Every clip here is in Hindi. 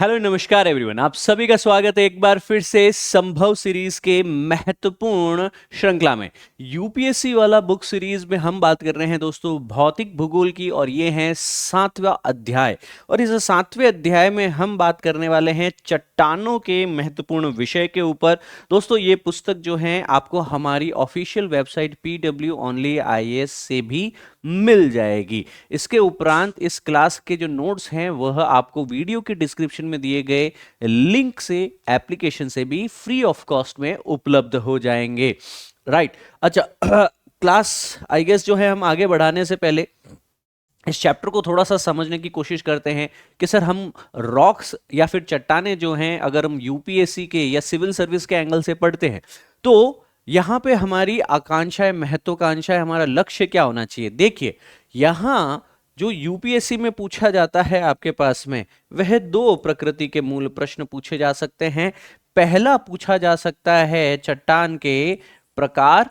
हेलो नमस्कार एवरीवन, आप सभी का स्वागत है एक बार फिर से संभव सीरीज के महत्वपूर्ण श्रृंखला में। यूपीएससी वाला बुक सीरीज में हम बात कर रहे हैं दोस्तों भौतिक भूगोल की, और ये है 7वां अध्याय। और इस 7वें अध्याय में हम बात करने वाले हैं चट्टानों के महत्वपूर्ण विषय के ऊपर। दोस्तों ये पुस्तक जो है आपको हमारी official website PW Only IAS से भी मिल जाएगी। इसके उपरांत इस क्लास के जो नोट्स हैं वह आपको वीडियो के डिस्क्रिप्शन में दिए गए लिंक से एप्लीकेशन से भी फ्री ऑफ कॉस्ट में उपलब्ध हो जाएंगे। राइट, अच्छा क्लास आई गेस जो है हम आगे बढ़ाने से पहले इस चैप्टर को थोड़ा सा समझने की कोशिश करते हैं कि सर हम रॉक्स या फिर चट्टाने जो हैं अगर हम यूपीएससी के या सिविल सर्विस के एंगल से पढ़ते हैं तो यहां पे हमारी आकांक्षा है, महत्वाकांक्षा है, हमारा लक्ष्य क्या होना चाहिए। देखिए यहां जो यूपीएससी में पूछा जाता है आपके पास में वह दो प्रकृति के मूल प्रश्न पूछे जा सकते हैं। पहला पूछा जा सकता है चट्टान के प्रकार,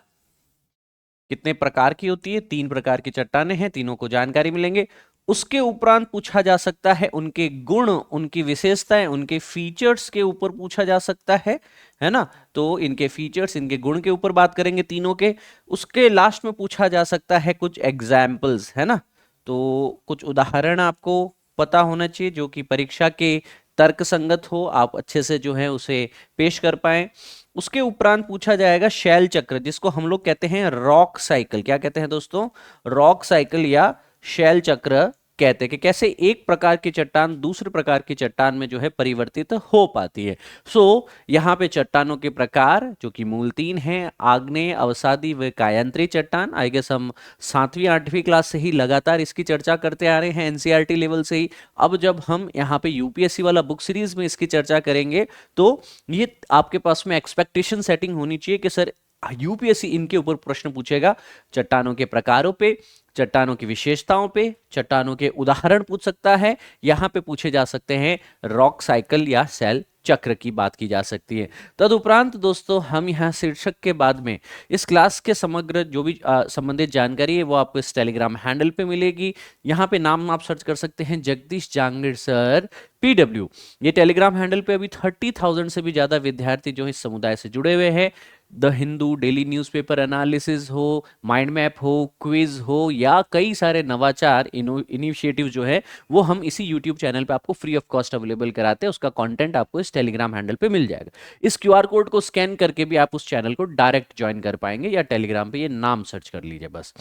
कितने प्रकार की होती है, 3 प्रकार की चट्टानें हैं, तीनों को जानकारी मिलेंगे। उसके उपरांत पूछा जा सकता है उनके गुण, उनकी विशेषताएं, उनके फीचर्स के ऊपर पूछा जा सकता है ना। तो इनके फीचर्स, इनके गुण के ऊपर बात करेंगे तीनों के। उसके लास्ट में पूछा जा सकता है कुछ एग्जाम्पल्स, है ना। तो कुछ उदाहरण आपको पता होना चाहिए जो कि परीक्षा के तर्क संगत हो, आप अच्छे से जो है उसे पेश कर पाए। उसके उपरांत पूछा जाएगा शैल चक्र, जिसको हम लोग कहते हैं रॉक साइकिल। क्या कहते हैं दोस्तों? रॉक साइकिल या शैल चक्र कहते हैं कि कैसे एक प्रकार की चट्टान दूसरे प्रकार की चट्टान में जो है परिवर्तित हो पाती है। सो यहाँ पे चट्टानों के प्रकार जो कि मूल 3 हैं, आग्नेय, अवसादी व कायांतरी चट्टान। आई गेस हम 7वीं 8वीं क्लास से ही लगातार इसकी चर्चा करते आ रहे हैं, एनसीईआरटी लेवल से ही। अब जब हम यहाँ पे यूपीएससी वाला बुक सीरीज में इसकी चर्चा करेंगे तो ये आपके पास में एक्सपेक्टेशन सेटिंग होनी चाहिए कि सर यूपीएससी इनके ऊपर प्रश्न पूछेगा। चट्टानों के प्रकारों पे, चट्टानों की विशेषताओं पे, चट्टानों के उदाहरण पूछ सकता है। यहां पे पूछे जा सकते हैं रॉक साइकिल या शैल चक्र की बात की जा सकती है। तदुपरांत दोस्तों हम यहाँ शीर्षक के बाद में इस क्लास के समग्र जो भी संबंधित जानकारी है वो आपको इस टेलीग्राम हैंडल पे मिलेगी। यहाँ पे नाम आप सर्च कर सकते हैं जगदीश जांगड़ सर PW। ये टेलीग्राम हैंडल पे अभी 30,000 से भी ज्यादा विद्यार्थी जो इस समुदाय से जुड़े हुए हैं। The Hindu, daily newspaper analysis हो, माइंड मैप हो, क्विज हो या कई सारे नवाचार इनिशिएटिव जो है वो हम इसी यूट्यूब चैनल पे आपको फ्री ऑफ कॉस्ट अवेलेबल कराते हैं। उसका कंटेंट आपको इस टेलीग्राम हैंडल पे मिल जाएगा। इस क्यूआर कोड को स्कैन करके भी आप उस चैनल को डायरेक्ट ज्वाइन कर पाएंगे, या टेलीग्राम पे ये नाम सर्च कर लीजिए बस।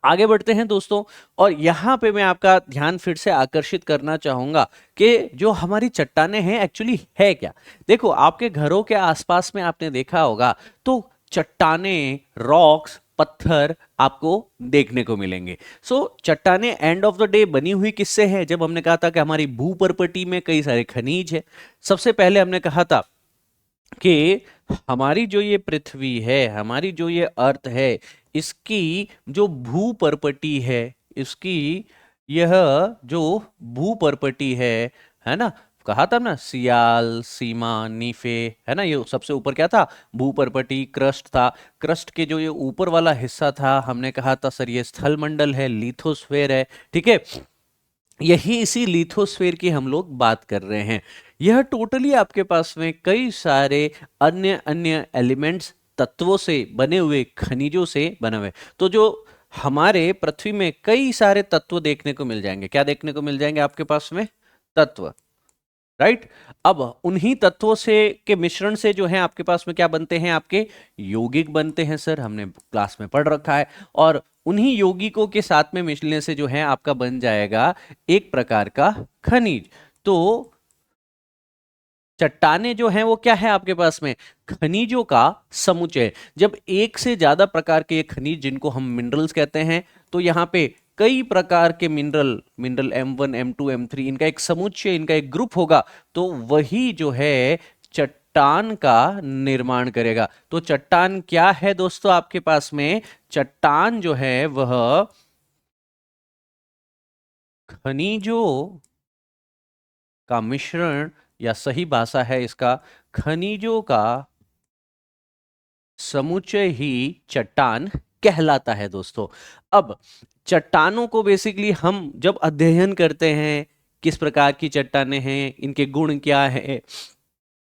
आगे बढ़ते हैं दोस्तों, और यहां पे मैं आपका ध्यान फिर से आकर्षित करना चाहूंगा कि जो हमारी चट्टानें हैं एक्चुअली है क्या। देखो आपके घरों के आसपास में आपने देखा होगा तो चट्टानें, रॉक्स, पत्थर आपको देखने को मिलेंगे। सो चट्टानें एंड ऑफ द डे बनी हुई किससे है? जब हमने कहा था कि हमारी भूपर्पटी में कई सारे खनिज है, सबसे पहले हमने कहा था कि हमारी जो ये पृथ्वी है, हमारी जो ये अर्थ है, इसकी जो भूपर्पटी है, इसकी यह जो भूपर्पटी है ना, कहा था ना सियाल, सीमा, नीफे, है ना। ये सबसे ऊपर क्या था? भूपर्पटी, क्रस्ट था। क्रस्ट के जो ये ऊपर वाला हिस्सा था हमने कहा था सर ये स्थल मंडल है, लिथोस्फेयर है, ठीक है। यही इसी लिथोस्फेयर की हम लोग बात कर रहे हैं। यह टोटली आपके पास में कई सारे अन्य अन्य एलिमेंट्स, तत्वों से बने हुए, खनिजों से बने हुए। तो जो हमारे पृथ्वी में कई सारे तत्व देखने को मिल जाएंगे। क्या देखने को मिल जाएंगे आपके पास में? तत्व, राइट। अब उन्हीं तत्वों से के मिश्रण से जो है आपके पास में क्या बनते हैं? आपके यौगिक बनते हैं सर, हमने क्लास में पढ़ रखा है। और उन्हीं यौगिकों के साथ में मिलने से जो है आपका बन जाएगा एक प्रकार का खनिज। तो चट्टाने जो हैं वो क्या है आपके पास में? खनिजों का समुच्चय। जब एक से ज्यादा प्रकार के खनिज, जिनको हम मिनरल्स कहते हैं, तो यहाँ पे कई प्रकार के मिनरल M1, M2, M3, इनका एक समुच्चय, इनका एक ग्रुप होगा, तो वही जो है चट्टान का निर्माण करेगा। तो चट्टान क्या है दोस्तों आपके पास में? चट्टान जो है वह खनिजों का मिश्रण, या सही भाषा है इसका खनिजों का समुच्चय ही चट्टान कहलाता है दोस्तों। अब चट्टानों को बेसिकली हम जब अध्ययन करते हैं किस प्रकार की चट्टानें हैं, इनके गुण क्या है,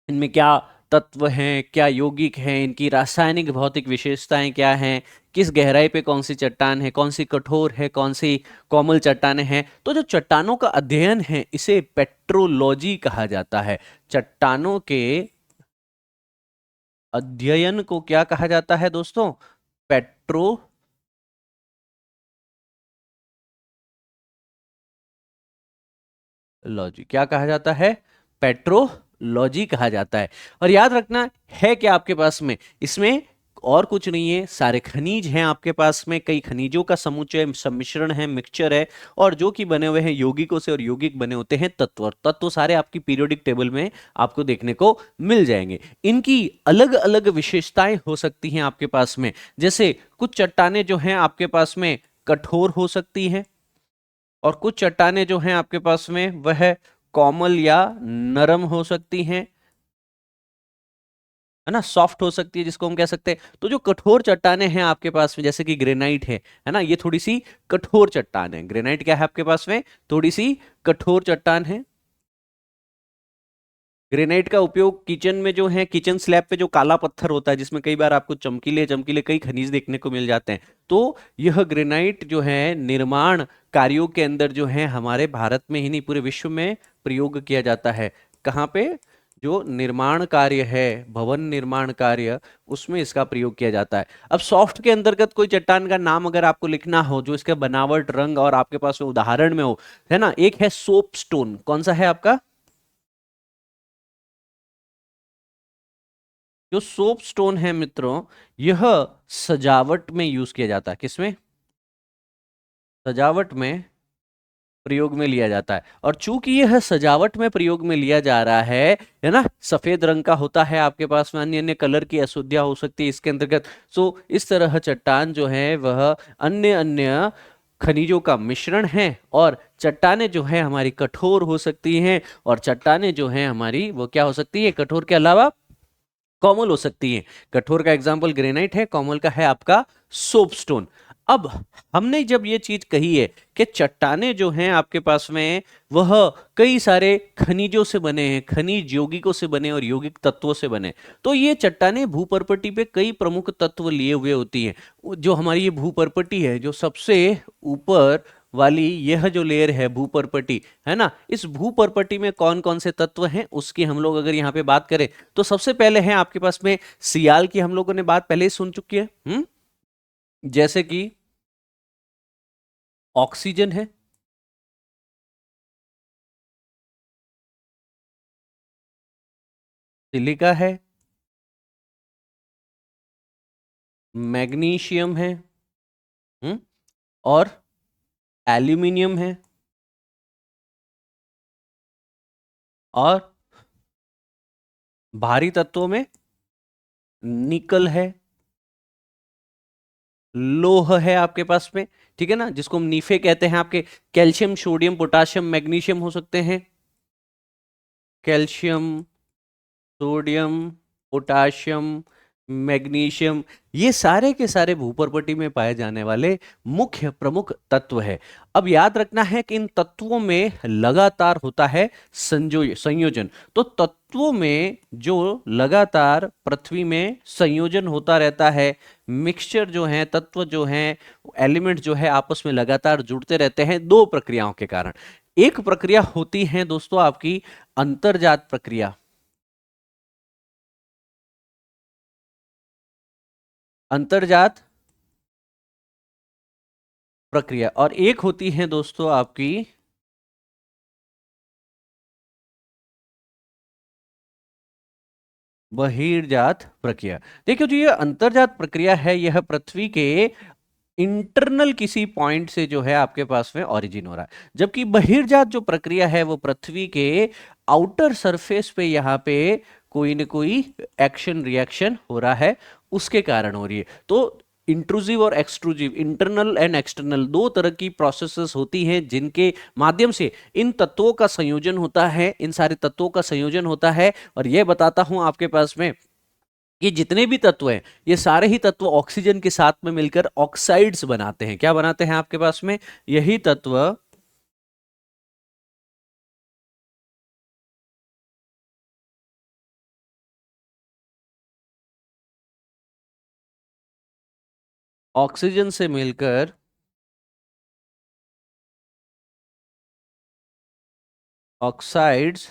इनमें क्या तत्व हैं, क्या यौगिक हैं, इनकी रासायनिक भौतिक विशेषताएं क्या हैं, किस गहराई पे कौन सी चट्टान है, कौन सी कठोर है, कौन सी कोमल चट्टानें हैं। तो जो चट्टानों का अध्ययन है इसे पेट्रोलॉजी कहा जाता है। चट्टानों के अध्ययन को क्या कहा जाता है दोस्तों? पेट्रोलॉजी। क्या कहा जाता है? पेट्रोलॉजी कहा जाता है। और याद रखना है कि आपके पास में इसमें और कुछ नहीं है, सारे खनिज हैं आपके पास में, कई खनिजों का समुच्चय सम्मिश्रण है, मिक्सचर है, और जो कि बने हुए हैं यौगिकों से, और यौगिक बने होते हैं तत्व, और तत्व सारे आपकी पीरियोडिक टेबल में आपको देखने को मिल जाएंगे। इनकी अलग अलग विशेषताएं हो सकती हैं आपके पास में, जैसे कुछ चट्टानें जो हैं आपके पास में कठोर हो सकती हैं, और कुछ चट्टानें जो हैं आपके पास में वह कोमल या नरम हो सकती हैं, है ना, सॉफ्ट हो सकती है जिसको हम कह सकते हैं। तो जो कठोर चट्टानें हैं आपके पास में, जैसे कि ग्रेनाइट है ना, ये थोड़ी सी कठोर चट्टान है। ग्रेनाइट क्या है आपके पास में? थोड़ी सी कठोर चट्टान है। ग्रेनाइट का उपयोग किचन में जो है, किचन स्लैब पे जो काला पत्थर होता है जिसमें कई बार आपको चमकीले चमकीले कई खनिज देखने को मिल जाते हैं, तो यह ग्रेनाइट जो है निर्माण कार्यों के अंदर जो है हमारे भारत में ही नहीं पूरे विश्व में प्रयोग किया जाता है। कहाँ पे? जो निर्माण कार्य है, भवन निर्माण कार्य, उसमें इसका प्रयोग किया जाता है। अब सॉफ्ट के अंतर्गत कोई चट्टान का नाम अगर आपको लिखना हो जो इसका बनावट, रंग और आपके पास में उदाहरण में हो, है ना, एक है सोप स्टोन। कौन सा है आपका? जो सोप स्टोन है मित्रों, यह सजावट में यूज किया जाता है। किसमें? सजावट में प्रयोग में लिया जाता है। और चूंकि यह सजावट में प्रयोग में लिया जा रहा है ना, सफेद रंग का होता है, आपके पास में अन्य अन्य कलर की अशुद्धियां हो सकती है इसके अंतर्गत। सो इस तरह चट्टान जो है वह अन्य अन्य खनिजों का मिश्रण है, और चट्टानें जो है हमारी कठोर हो सकती हैं, और चट्टानें जो है हमारी वो क्या हो सकती है कठोर के अलावा? कॉमल हो सकती है। कठोर का एग्जाम्पल ग्रेनाइट है, कॉमल का है आपका सोपस्टोन। अब हमने जब ये चीज कही है कि चट्टाने जो हैं आपके पास में वह कई सारे खनिजों से बने हैं, खनिज यौगिकों से बने और यौगिक तत्वों से बने, तो ये चट्टाने भूपर्पटी पे कई प्रमुख तत्व लिए हुए होती हैं। जो हमारी ये भूपर्पटी है, जो सबसे ऊपर वाली यह जो लेयर है भूपर्पटी, है ना, इस भूपर्पटी में कौन कौन से तत्व हैं उसकी हम लोग अगर यहाँ पे बात करें तो सबसे पहले है आपके पास में सियाल की हम लोगों ने बात पहले ही सुन चुकी है। जैसे कि ऑक्सीजन है, सिलिका है, मैग्नीशियम है, हम्म और एल्यूमिनियम है, और भारी तत्वों में निकल है, लोह है आपके पास में, ठीक है ना, जिसको हम नीफे कहते हैं। आपके कैल्शियम, सोडियम, पोटाशियम, मैग्नीशियम हो सकते हैं। कैल्शियम, सोडियम, पोटाशियम, मैग्नीशियम, ये सारे के सारे भूपर्पटी में पाए जाने वाले मुख्य प्रमुख तत्व है। अब याद रखना है कि इन तत्वों में लगातार होता है संयोजन। तो तत्वों में जो लगातार पृथ्वी में संयोजन होता रहता है, मिक्सचर जो है, तत्व जो है, एलिमेंट जो है आपस में लगातार जुड़ते रहते हैं दो प्रक्रियाओं के कारण। एक प्रक्रिया होती है दोस्तों आपकी अंतर्जात प्रक्रिया, अंतर्जात प्रक्रिया, और एक होती है दोस्तों आपकी बहिर्जात प्रक्रिया। देखिए जो ये अंतर्जात प्रक्रिया है यह पृथ्वी के इंटरनल किसी पॉइंट से जो है आपके पास में ओरिजिन हो रहा है, जबकि बहिर्जात जो प्रक्रिया है वो पृथ्वी के आउटर सरफेस पे यहाँ पे कोई न कोई एक्शन रिएक्शन हो रहा है, उसके कारण हो रही है। तो इंट्रूसिव और एक्सट्रूसिव, इंटरनल एंड एक्सटर्नल, दो तरह की प्रोसेसेस होती हैं जिनके माध्यम से इन तत्वों का संयोजन होता है, इन सारे तत्वों का संयोजन होता है। और यह बताता हूं आपके पास में ये जितने भी तत्व हैं ये सारे ही तत्व ऑक्सीजन के साथ में मिलकर ऑक्साइड्स बनाते हैं। क्या बनाते हैं आपके पास में? यही तत्व ऑक्सीजन से मिलकर ऑक्साइड्स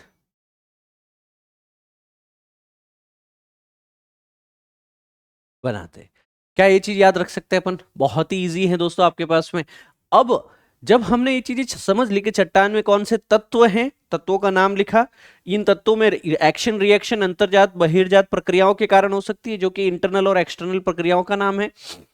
बनाते हैं। क्या ये चीज याद रख सकते हैं अपन? बहुत ही इजी है दोस्तों आपके पास में। अब जब हमने ये चीजें समझ ली कि चट्टान में कौन से तत्व हैं, तत्वों का नाम लिखा, इन तत्वों में एक्शन रिएक्शन अंतर्जात बहिर्जात प्रक्रियाओं के कारण हो सकती है, जो कि इंटरनल और एक्सटर्नल प्रक्रियाओं का नाम है।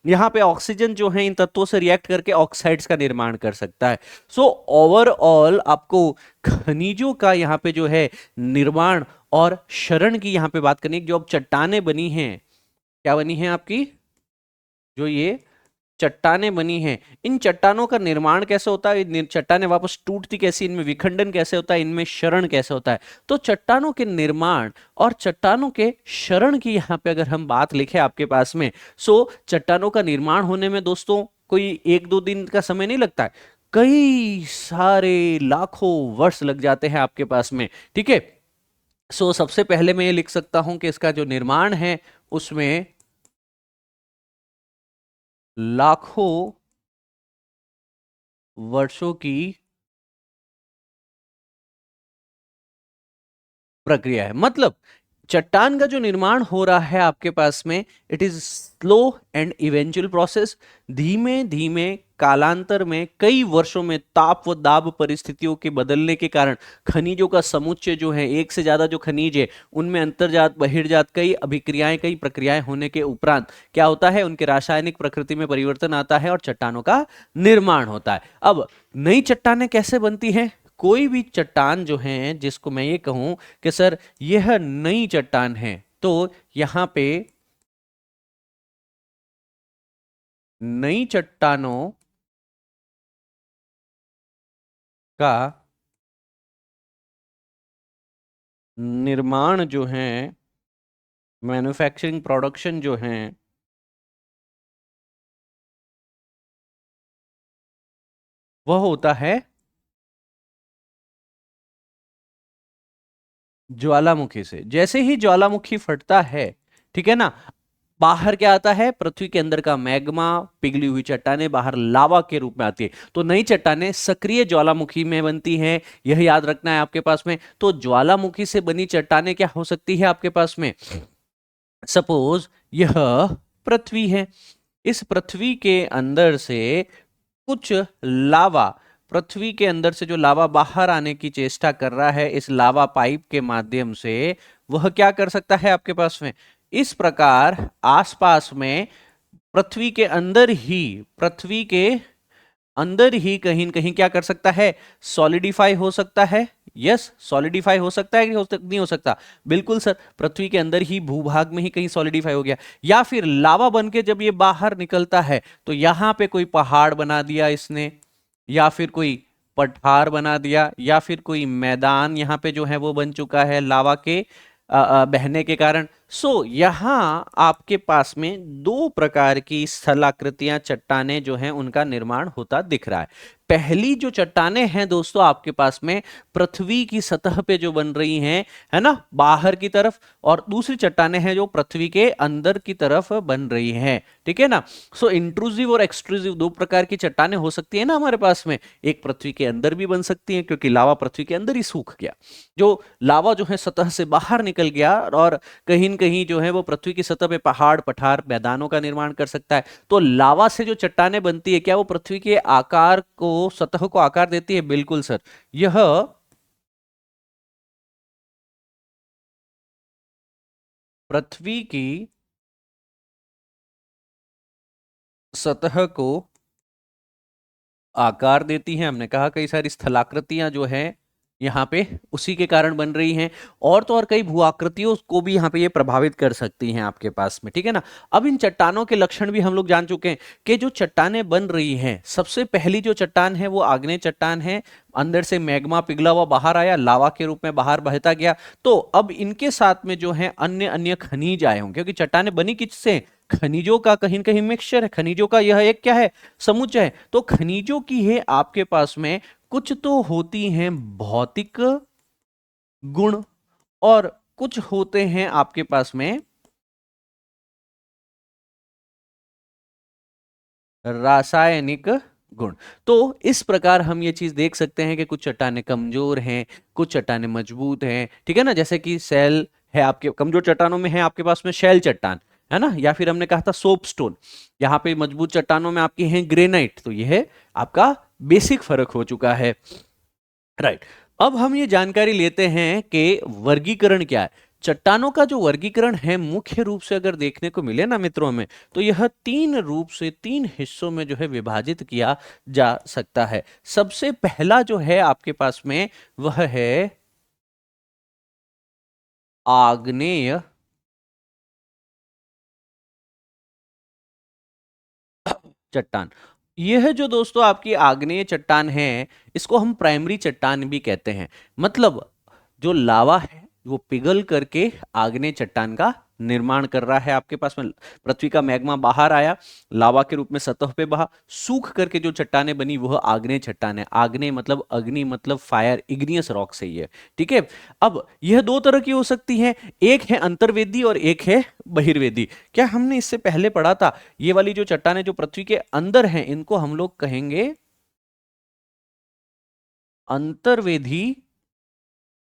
यहाँ पे ऑक्सीजन जो है इन तत्वों से रिएक्ट करके ऑक्साइड्स का निर्माण कर सकता है। सो ओवरऑल आपको खनिजों का यहाँ पे जो है निर्माण और शरण की यहाँ पे बात करनी, जो अब चट्टानें बनी हैं, क्या बनी है आपकी, जो ये चट्टानें बनी हैं, इन चट्टानों का निर्माण कैसे होता है, चट्टानें वापस टूटती कैसी, इनमें विखंडन कैसे होता है, इनमें शरण कैसे होता है। तो चट्टानों के निर्माण और चट्टानों के शरण की यहां पे अगर हम बात लिखे आपके पास में, सो चट्टानों का निर्माण होने में दोस्तों कोई एक दो दिन का समय नहीं लगता है, कई सारे लाखों वर्ष लग जाते हैं आपके पास में। ठीक है। सो सबसे पहले मैं ये लिख सकता हूं कि इसका जो निर्माण है उसमें लाखों वर्षों की प्रक्रिया है। मतलब चट्टान का जो निर्माण हो रहा है आपके पास में, it is slow and eventual process. धीमे धीमे कालांतर में कई वर्षों में ताप व दाब परिस्थितियों के बदलने के कारण खनिजों का समुच्चय जो है, एक से ज्यादा जो खनिज है उनमें अंतर्जात बहिर्जात कई अभिक्रियाएं कई प्रक्रियाएं होने के उपरांत क्या होता है, उनके रासायनिक प्रकृति में परिवर्तन आता है और चट्टानों का निर्माण होता है। अब नई चट्टानें कैसे बनती हैं? कोई भी चट्टान जो है जिसको मैं ये कहूं कि सर यह नई चट्टान है, तो यहां पे नई चट्टानों का निर्माण जो है, मैन्युफैक्चरिंग प्रोडक्शन जो है, वह होता है ज्वालामुखी से। जैसे ही ज्वालामुखी फटता है, ठीक है ना, बाहर क्या आता है, पृथ्वी के अंदर का मैग्मा, पिघली हुई चट्टानें बाहर लावा के रूप में आती है। तो नई चट्टानें सक्रिय ज्वालामुखी में बनती हैं, यह याद रखना है आपके पास में। तो ज्वालामुखी से बनी चट्टानें क्या हो सकती है आपके पास में? सपोज यह पृथ्वी है, इस पृथ्वी के अंदर से कुछ लावा, पृथ्वी के अंदर से जो लावा बाहर आने की चेष्टा कर रहा है इस लावा पाइप के माध्यम से, वह क्या कर सकता है आपके पास में, इस प्रकार आसपास में पृथ्वी के अंदर ही, पृथ्वी के अंदर ही कहीं न कहीं क्या कर सकता है, सॉलिडिफाई हो सकता है। यस, सॉलिडिफाई हो सकता है कि नहीं हो सकता? बिल्कुल सर, पृथ्वी के अंदर ही भूभाग में ही कहीं सॉलिडिफाई हो गया, या फिर लावा बन के जब ये बाहर निकलता है तो यहां पे कोई पहाड़ बना दिया इसने, या फिर कोई पठार बना दिया, या फिर कोई मैदान यहां पे जो है वो बन चुका है लावा के बहने के कारण। सो यहां आपके पास में दो प्रकार की स्थलाकृतियां चट्टानें जो हैं उनका निर्माण होता दिख रहा है। पहली जो चट्टानें हैं दोस्तों आपके पास में पृथ्वी की सतह पे जो बन रही हैं, है ना, बाहर की तरफ, और दूसरी चट्टानें हैं जो पृथ्वी के अंदर की तरफ बन रही हैं। ठीक है ना। सो इंट्रूसिव और एक्सट्रूसिव दो प्रकार की चट्टानें हो सकती है ना हमारे पास में। एक पृथ्वी के अंदर भी बन सकती है क्योंकि लावा पृथ्वी के अंदर ही सूख गया, जो लावा जो है सतह से बाहर निकल गया, और कहीं न कहीं जो है वो पृथ्वी की सतह पे पहाड़ पठार मैदानों का निर्माण कर सकता है। तो लावा से जो चट्टानें बनती है, क्या वो पृथ्वी के आकार को, सतह को आकार देती है? बिल्कुल सर। यह पृथ्वी की सतह को आकार देती हैं। हमने कहा कई सारी स्थलाकृतियां जो हैं यहाँ पे उसी के कारण बन रही हैं, और तो और कई भू आकृतियों को भी यहाँ पे ये प्रभावित कर सकती हैं आपके पास में। ठीक है ना। अब इन चट्टानों के लक्षण भी हम लोग जान चुके हैं कि जो चट्टानें बन रही हैं, सबसे पहली जो चट्टान है वो आग्नेय चट्टान है, अंदर से मैग्मा पिघला हुआ बाहर आया, लावा के रूप में बाहर बहता गया। तो अब इनके साथ में जो है अन्य अन्य खनिज आए होंगे, क्योंकि चट्टानें बनी किससे, खनिजों का कहीं न कहीं मिक्सचर है, खनिजों का यह एक क्या है, समुच्चय है। तो खनिजों की है आपके पास में कुछ तो होती हैं भौतिक गुण, और कुछ होते हैं आपके पास में रासायनिक गुण। तो इस प्रकार हम ये चीज देख सकते हैं कि कुछ चट्टानें कमजोर हैं, कुछ चट्टानें मजबूत हैं, ठीक है ना। जैसे कि सेल है आपके कमजोर चट्टानों में है आपके पास में शैल चट्टान, है ना, या फिर हमने कहा था सोप स्टोन। यहाँ पे मजबूत चट्टानों में आपकी है ग्रेनाइट। तो यह आपका बेसिक फर्क हो चुका है, राइट। अब हम ये जानकारी लेते हैं कि वर्गीकरण क्या है। चट्टानों का जो वर्गीकरण है मुख्य रूप से अगर देखने को मिले ना मित्रों में, तो यह तीन रूप से तीन हिस्सों में जो है विभाजित किया जा सकता है। सबसे पहला जो है आपके पास में वह है आग्नेय चट्टान। यह जो दोस्तों आपकी आग्नेय चट्टान है, इसको हम प्राइमरी चट्टान भी कहते हैं। मतलब जो लावा है वो पिघल करके आग्नेय चट्टान का निर्माण कर रहा है। आपके पास में पृथ्वी का मैग्मा बाहर आया, लावा के रूप में सतह पे बहा, सूख करके जो चट्टानें बनी वह आग्नेय चट्टान है। आग्नेय मतलब अग्नि, मतलब फायर, इग्नियस रॉक से ही है, ठीक है। अब यह दो तरह की हो सकती है, एक है अंतर्वेदी और एक है बहिर्वेदी। क्या हमने इससे पहले पढ़ा था? ये वाली जो चट्टानें जो पृथ्वी के अंदर हैं, इनको हम लोग कहेंगे अंतर्वेदी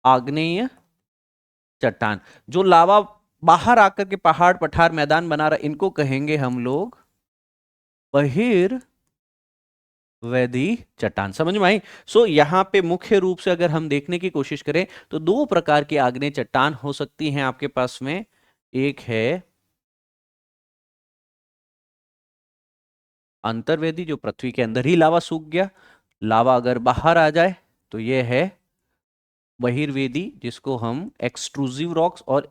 आग्नेय चट्टान। जो लावा बाहर आकर के पहाड़ पठार मैदान बना रहा, इनको कहेंगे हम लोग बहिर्वेदी चट्टान। समझ में आई? सो यहां पे मुख्य रूप से अगर हम देखने की कोशिश करें तो दो प्रकार की आग्नेय चट्टान हो सकती हैं आपके पास में। एक है अंतर्वेदी, जो पृथ्वी के अंदर ही लावा सूख गया, लावा अगर बाहर आ जाए तो यह है बहिर्वेदी, जिसको हम एक्सट्रूसिव रॉक्स और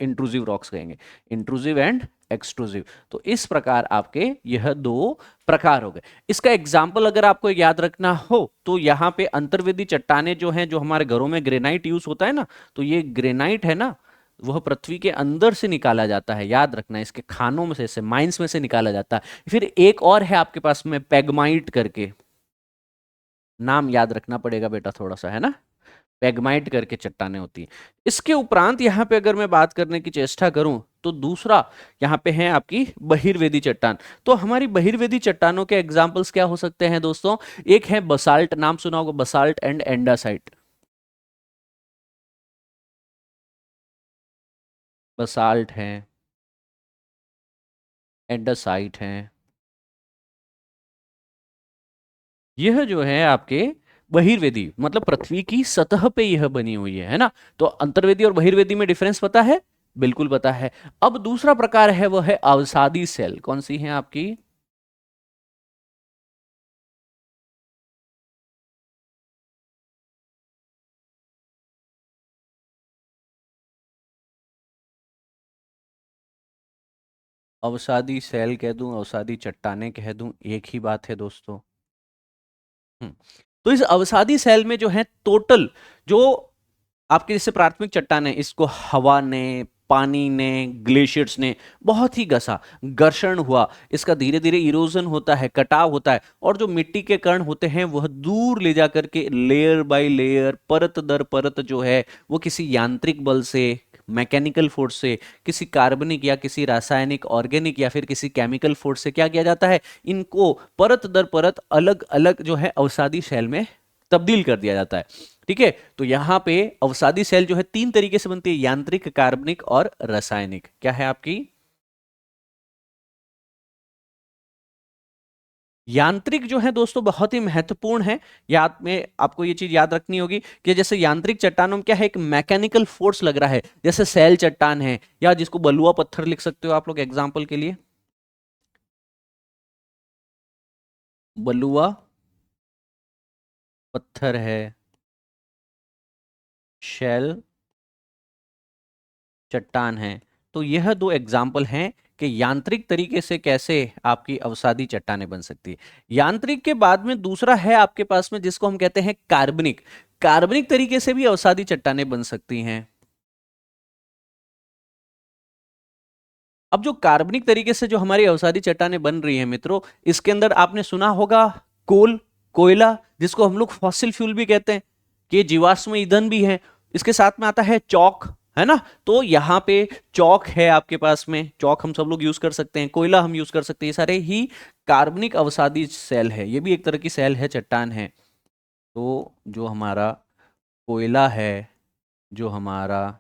इंट्रूसिव रॉक्स कहेंगे, इंट्रूसिव एंड एक्सट्रूसिव। तो इस प्रकार आपके यह दो प्रकार हो गए। इसका एग्जाम्पल अगर आपको याद रखना हो तो यहाँ पे अंतर्वेदी चट्टानें जो हैं, जो हमारे घरों में ग्रेनाइट यूज होता है ना, तो ये ग्रेनाइट है ना, वह पृथ्वी के अंदर से निकाला जाता है। याद रखना, इसके खानों में से माइंस में से निकाला जाता है। फिर एक और है आपके पास में पेगमाइट करके, नाम याद रखना पड़ेगा बेटा थोड़ा सा, है ना। पेगमाइट करके चट्टानें होती हैं। इसके उपरांत यहां पे अगर मैं बात करने की चेष्टा करूं तो दूसरा यहां पे है आपकी बहिर्वेदी चट्टान। तो हमारी बहिर्वेदी चट्टानों के एग्जांपल्स क्या हो सकते हैं दोस्तों? एक है बसाल्ट, नाम सुना होगा, बसाल्ट एंड एंडासाइट। बसाल्ट है, एंडासाइट है, यह जो है आपके बहिर्वेदी, मतलब पृथ्वी की सतह पे यह बनी हुई है ना। तो अंतर्वेदी और बहिर्वेदी में डिफरेंस पता है? बिल्कुल पता है। अब दूसरा प्रकार है वह है अवसादी सेल। कौन सी है आपकी? अवसादी सेल कह दूं, अवसादी चट्टानें कह दूं, एक ही बात है दोस्तों। हम्म। तो इस अवसादी सेल में जो है टोटल, जो आपके जैसे प्राथमिक चट्टान है, इसको हवा ने, पानी ने, ग्लेशियर्स ने बहुत ही घसा, घर्षण हुआ, इसका धीरे धीरे इरोजन होता है, कटाव होता है, और जो मिट्टी के कण होते हैं वह दूर ले जाकर के लेयर बाय लेयर, परत दर परत जो है वो किसी यांत्रिक बल से, मैकेनिकल फोर्स से, किसी कार्बनिक या किसी रासायनिक ऑर्गेनिक या फिर किसी केमिकल फोर्स से क्या किया जाता है, इनको परत दर परत अलग अलग जो है अवसादी सेल में तब्दील कर दिया जाता है। ठीक है। तो यहां पे अवसादी सेल जो है तीन तरीके से बनती है, यांत्रिक, कार्बनिक और रासायनिक। क्या है आपकी? यांत्रिक जो है दोस्तों बहुत ही महत्वपूर्ण है। याद में आपको ये चीज याद रखनी होगी कि जैसे यांत्रिक चट्टानों में क्या है, एक मैकेनिकल फोर्स लग रहा है, जैसे सेल चट्टान है, या जिसको बलुआ पत्थर लिख सकते हो आप लोग एग्जाम्पल के लिए, बलुआ पत्थर है, शेल चट्टान है। तो यह दो एग्जाम्पल हैं कि यांत्रिक तरीके से कैसे आपकी अवसादी चट्टानें बन सकती है। यांत्रिक के बाद में दूसरा है आपके पास में जिसको हम कहते हैं कार्बनिक। कार्बनिक तरीके से भी अवसादी चट्टानें बन सकती हैं। अब जो कार्बनिक तरीके से जो हमारी अवसादी चट्टानें बन रही हैं मित्रों, इसके अंदर आपने सुना होगा कोल, कोयला, जिसको हम लोग फॉसिल फ्यूल भी कहते हैं, कि जीवाश्म ईंधन भी है। इसके साथ में आता है चौक, है ना। तो यहाँ पे चौक है आपके पास में, चौक हम सब लोग यूज कर सकते हैं, कोयला हम यूज कर सकते हैं, ये सारे ही कार्बनिक अवसादी सेल है, ये भी एक तरह की सेल है, चट्टान है। तो जो हमारा कोयला है, जो हमारा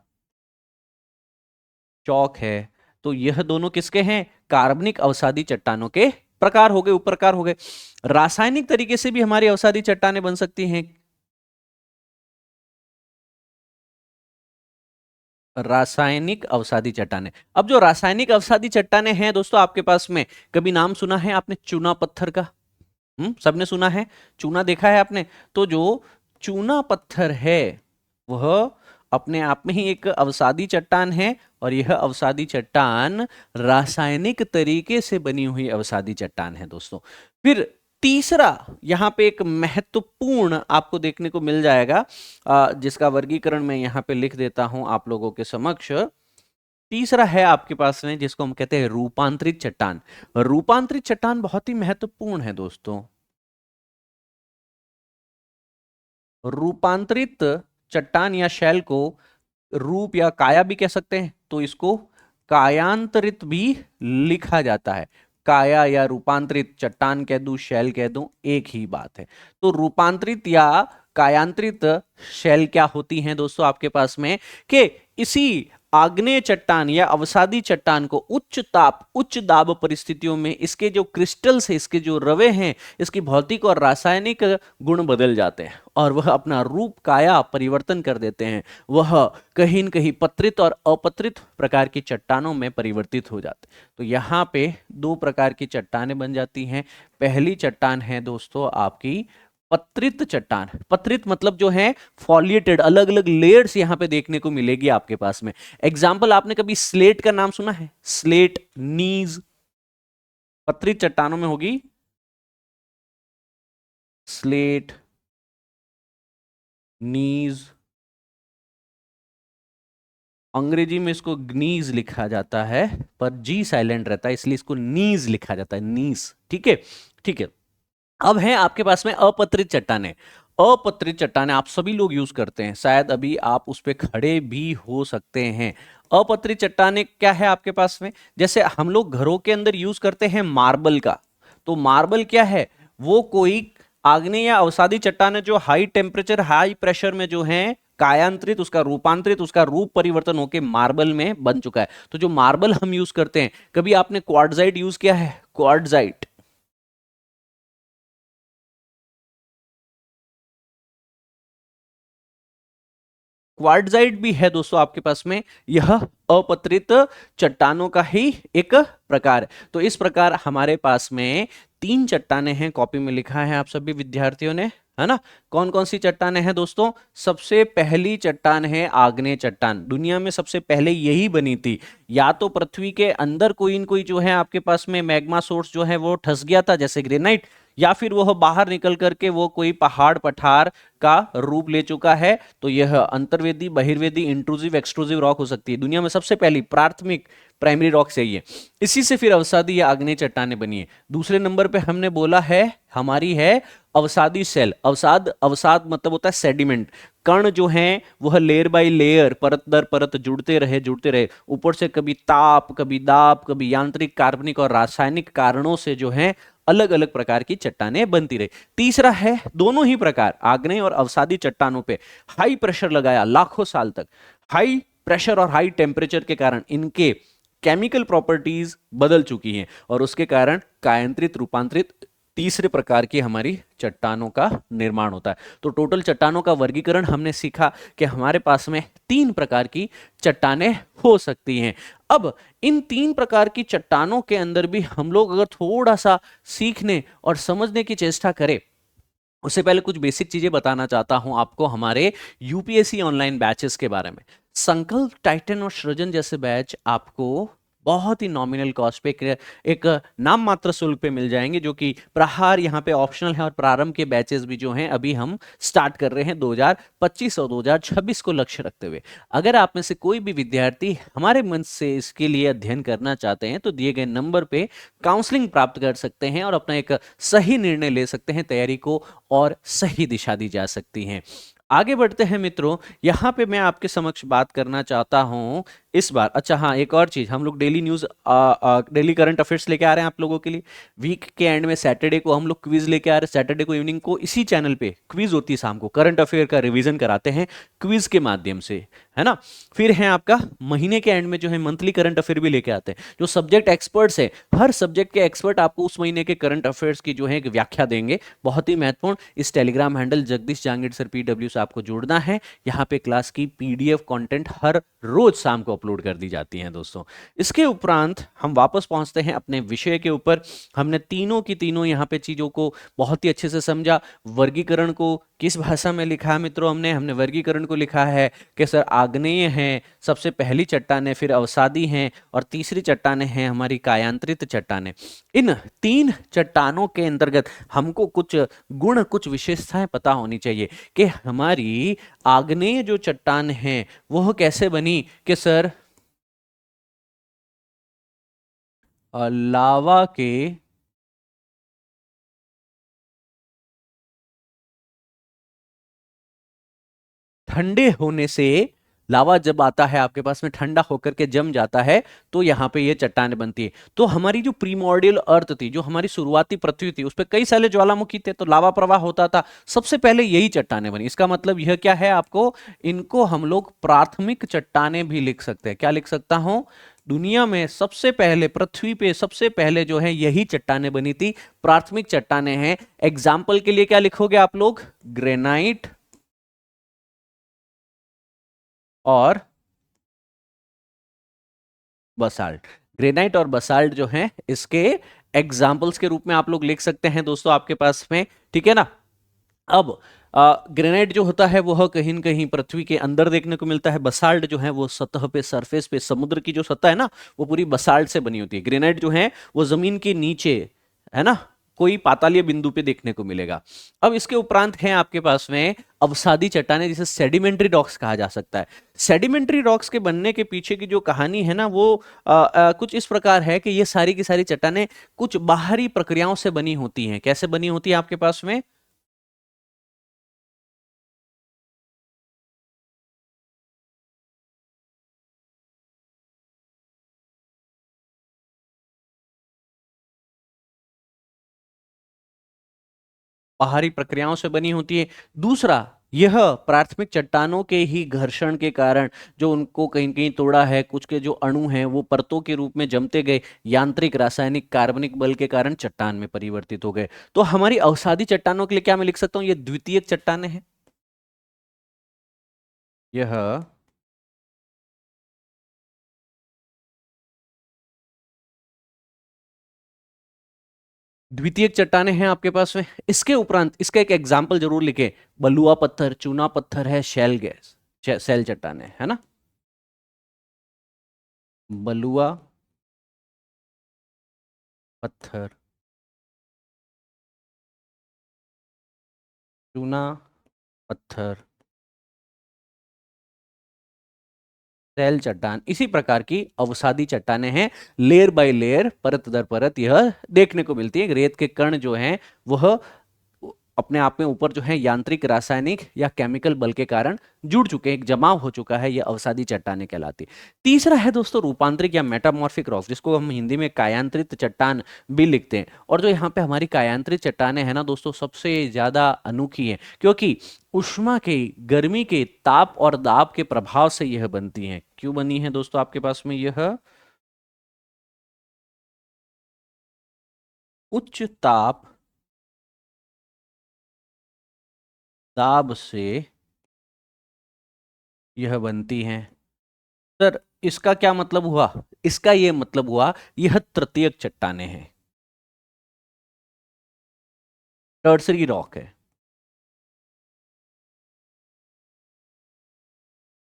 चौक है, तो यह दोनों किसके हैं, कार्बनिक अवसादी चट्टानों के प्रकार हो गए, उपप्रकार हो गए। रासायनिक तरीके से भी हमारी अवसादी चट्टानें बन सकती हैं। रासायनिक अवसादी चट्टानें, अब जो रासायनिक अवसादी चट्टानें हैं दोस्तों आपके पास में, कभी नाम सुना है आपने चूना पत्थर का? सबने सुना है, चूना देखा है आपने। तो जो चूना पत्थर है वह अपने आप में ही एक अवसादी चट्टान है, और यह अवसादी चट्टान रासायनिक तरीके से बनी हुई अवसादी चट्टान है दोस्तों। फिर तीसरा यहां पे एक महत्वपूर्ण आपको देखने को मिल जाएगा, जिसका वर्गीकरण मैं यहां पे लिख देता हूं आप लोगों के समक्ष। तीसरा है आपके पास में जिसको हम कहते हैं रूपांतरित चट्टान। रूपांतरित चट्टान बहुत ही महत्वपूर्ण है दोस्तों। रूपांतरित चट्टान या शैल को रूप या काया भी कह सकते हैं, तो इसको कायांतरित भी लिखा जाता है। काया या रूपांतरित, चट्टान कह दूं शैल कह दूं एक ही बात है। तो रूपांतरित या कायांतरित शैल क्या होती हैं दोस्तों आपके पास में, कि इसी आग्नेय चट्टान या अवसादी चट्टान को उच्च ताप उच्च दाब परिस्थितियों में इसके जो क्रिस्टल्स है, इसके जो रवे हैं, इसकी भौतिक और रासायनिक गुण बदल जाते हैं और वह अपना रूप काया परिवर्तन कर देते हैं। वह कहीं न कहीं पत्रित और अपत्रित प्रकार की चट्टानों में परिवर्तित हो जाते हैं। तो यहाँ पे दो प्रकार की चट्टानें बन जाती हैं। पहली चट्टान है दोस्तों आपकी पत्रित चट्टान। पत्रित मतलब जो है फॉलिएटेड, अलग अलग लेयर्स यहां पे देखने को मिलेगी आपके पास में। एग्जाम्पल, आपने कभी स्लेट का नाम सुना है? स्लेट, नीज, पत्रित चट्टानों में होगी स्लेट, नीज, अंग्रेजी में इसको ग्नीज लिखा जाता है, पर जी साइलेंट रहता है इसलिए इसको नीज लिखा जाता है, नीज। ठीक है, ठीक है। अब है आपके पास में अपत्रित चट्टानें। अपत्रित चट्टानें आप सभी लोग यूज करते हैं, शायद अभी आप उस पर खड़े भी हो सकते हैं। अपत्रित चट्टानें क्या है आपके पास में, जैसे हम लोग घरों के अंदर यूज करते हैं मार्बल का। तो मार्बल क्या है, वो कोई आग्नेय या अवसादी चट्टान है जो हाई टेम्परेचर हाई प्रेशर में जो है कायांतरित, उसका रूपांतरित, उसका रूप परिवर्तन होकर मार्बल में बन चुका है। तो जो मार्बल हम यूज करते हैं, कभी आपने क्वार्टजाइट यूज किया है? क्वार्टजाइट, क्वार्टजाइट भी है दोस्तों आपके पास में, यह अपत्रित चट्टानों का ही एक प्रकार है। तो इस प्रकार हमारे पास में तीन चट्टानें हैं, कॉपी में लिखा है आप सभी विद्यार्थियों ने, है ना। कौन कौन सी चट्टानें हैं दोस्तों? सबसे पहली चट्टान है आग्नेय चट्टान। दुनिया में सबसे पहले यही बनी थी, या तो पृथ्वी के अंदर कोई न कोई जो है आपके पास में मैग्मा सोर्स जो है वो ठस गया था जैसे ग्रेनाइट, या फिर वह बाहर निकल करके वो कोई पहाड़ पठार का रूप ले चुका है। तो यह अंतर्वेदी, बहिर्वेदी, इंट्रूसिव, एक्सट्रूसिव रॉक हो सकती है। दुनिया में सबसे पहली प्राथमिक प्राइमरी रॉक सही है। इसी से फिर अवसादी या आग्नेय चट्टानें बनी है। दूसरे नंबर पे हमने बोला है हमारी है अवसादी सेल। अवसाद, अवसाद मतलब होता है सेडिमेंट। कण जो हैं वह लेयर बाय लेयर, परत दर परत जुड़ते रहे जुड़ते रहे, ऊपर से कभी ताप, कभी दाब, कभी यांत्रिक, कार्बनिक और रासायनिक कारणों से जो है अलग अलग प्रकार की चट्टानें बनती रही। तीसरा है दोनों ही प्रकार आग्नेय और अवसादी चट्टानों पे हाई प्रेशर लगाया लाखों साल तक। हाई प्रेशर और हाई टेम्परेचर के कारण इनके केमिकल प्रॉपर्टीज बदल चुकी हैं और उसके कारण कायांतरित, रूपांतरित तीसरे प्रकार की हमारी चट्टानों का निर्माण होता है। तो टोटल चट्टानों का वर्गीकरण हमने सीखा कि हमारे पास में तीन प्रकार की चट्टानें हो सकती हैं। अब इन तीन प्रकार की चट्टानों के अंदर भी हम लोग अगर थोड़ा सा सीखने और समझने की चेष्टा करें, उससे पहले कुछ बेसिक चीजें बताना चाहता हूं आपको हमारे यूपीएससी ऑनलाइन बैचेस के बारे में। संकल्प, टाइटन और सृजन जैसे बैच आपको बहुत ही नॉमिनल कॉस्ट पे एक नाम मात्र शुल्क पे मिल जाएंगे, जो कि प्रहार यहाँ पे ऑप्शनल है, और प्रारंभ के बैचेस भी जो हैं अभी हम स्टार्ट कर रहे हैं 2025 और 2026 को लक्ष्य रखते हुए। अगर आप में से कोई भी विद्यार्थी हमारे मंच से इसके लिए अध्ययन करना चाहते हैं तो दिए गए नंबर पे काउंसलिंग प्राप्त कर सकते हैं और अपना एक सही निर्णय ले सकते हैं, तैयारी को और सही दिशा दी जा सकती है। आगे बढ़ते हैं मित्रों। यहाँ पे मैं आपके समक्ष बात करना चाहता हूँ इस बार। अच्छा हाँ, एक और चीज, हम लोग daily news, daily current affairs लेके आ रहे हैं आप लोगों के लिए। वीक के एंड में सैटरडे को हम लोग क्विज लेके आ रहे हैं। सैटरडे को इवनिंग को इसी चैनल पे क्विज होती है, शाम को करंट अफेयर का रिवीजन कराते हैं क्विज के माध्यम से, है ना। फिर है आपका महीने के एंड में जो है मंथली करंट अफेयर भी लेके आते हैं। जो सब्जेक्ट एक्सपर्ट्स है, हर सब्जेक्ट के एक्सपर्ट आपको उस महीने के करंट अफेयर्स की जो है एक व्याख्या देंगे, बहुत ही महत्वपूर्ण। इस Telegram handle Jagdish Jahangir sir PW से आपको जुड़ना है। यहाँ पे क्लास की पीडीएफ कंटेंट हर रोज शाम को अपलोड कर दी जाती है दोस्तों। इसके उपरांत हम वापस पहुंचते हैं अपने विषय के ऊपर। हमने तीनों की तीनों यहाँ पे चीजों को बहुत ही अच्छे से समझा। वर्गीकरण को किस भाषा में लिखा है मित्रों? हमने हमने वर्गीकरण को लिखा है कि सर आग्नेय है सबसे पहली चट्टानें, फिर अवसादी हैं, और तीसरी चट्टानें हैं हमारी कायांतरित चट्टानें। इन तीन चट्टानों के अंतर्गत हमको कुछ गुण, कुछ विशेषताएं पता होनी चाहिए कि हमारी आग्नेय जो चट्टान है वह कैसे बनी। कि सर लावा के ठंडे होने से, लावा जब आता है आपके पास में ठंडा होकर के जम जाता है, तो यहां पे ये चट्टान बनती है। तो हमारी जो प्रीमोर्डियल अर्थ थी, जो हमारी शुरुआती पृथ्वी थी, उस पर कई सारे ज्वालामुखी थे, तो लावा प्रवाह होता था। सबसे पहले यही चट्टानें बनी। इसका मतलब यह क्या है आपको, इनको हम लोग प्राथमिक चट्टानें भी लिख सकते हैं। क्या लिख सकता हूं? दुनिया में सबसे पहले, पृथ्वी पे सबसे पहले जो है यही चट्टानें बनी थी, प्राथमिक चट्टानें हैं। एग्जाम्पल के लिए क्या लिखोगे आप लोग? ग्रेनाइट और बसाल्ट। ग्रेनाइट और बसाल्ट जो है इसके एग्जाम्पल्स के रूप में आप लोग लिख सकते हैं दोस्तों आपके पास में, ठीक है ना। अब ग्रेनाइट जो होता है वह कहीं न कहीं पृथ्वी के अंदर देखने को मिलता है। बसाल्ट जो है वो सतह पे, सरफेस पे, समुद्र की जो सतह है ना, वो पूरी बसाल्ट से बनी होती है। ग्रेनाइट जो है वो जमीन के नीचे, है ना, कोई पातालीय बिंदु पे देखने को मिलेगा। अब इसके उपरांत है आपके पास में अवसादी चट्टानें, जिसे सेडिमेंट्री रॉक्स कहा जा सकता है। सेडिमेंट्री रॉक्स के बनने के पीछे की जो कहानी है ना, वो कुछ इस प्रकार है कि ये सारी की सारी चट्टानें कुछ बाहरी प्रक्रियाओं से बनी होती हैं। कैसे बनी होती है आपके पास में? बाहरी प्रक्रियाओं से बनी होती है। दूसरा, यह प्राथमिक चट्टानों के ही घर्षण के कारण जो उनको कहीं कहीं तोड़ा है, कुछ के जो अणु हैं वो परतों के रूप में जमते गए, यांत्रिक, रासायनिक, कार्बनिक बल के कारण चट्टान में परिवर्तित हो गए। तो हमारी अवसादी चट्टानों के लिए क्या मैं लिख सकता हूं? ये द्वितीयक चट्टानें हैं। यह द्वितीयक चट्टानें हैं आपके पास में। इसके उपरांत इसका एक एग्जाम्पल जरूर लिखे। बलुआ पत्थर, चूना पत्थर है, शैल गैस, शैल चट्टानें, है ना। बलुआ पत्थर, चूना पत्थर, सैल चट्टान, इसी प्रकार की अवसादी चट्टानें हैं। लेयर बाय लेयर, परत दर परत यह देखने को मिलती है। रेत के कण जो हैं वह अपने आप में ऊपर जो है यांत्रिक, रासायनिक या केमिकल बल के कारण जुड़ चुके हैं, एक जमाव हो चुका है, यह अवसादी चट्टानें कहलाती है। तीसरा है दोस्तों रूपांतरिक या मेटामॉर्फिक रॉक, जिसको हम हिंदी में कायांतरित चट्टान भी लिखते हैं। और जो यहाँ पे हमारी कायांतरित चट्टानें हैं ना दोस्तों, सबसे ज्यादा अनोखी है, क्योंकि उष्मा के, गर्मी के, ताप और दाब के प्रभाव से यह बनती हैं। क्यों बनी है दोस्तों आपके पास में? यह उच्च ताप, दाब से यह बनती हैं। सर इसका क्या मतलब हुआ? इसका यह मतलब हुआ यह तृतीयक चट्टानें हैं, टर्सरी रॉक है।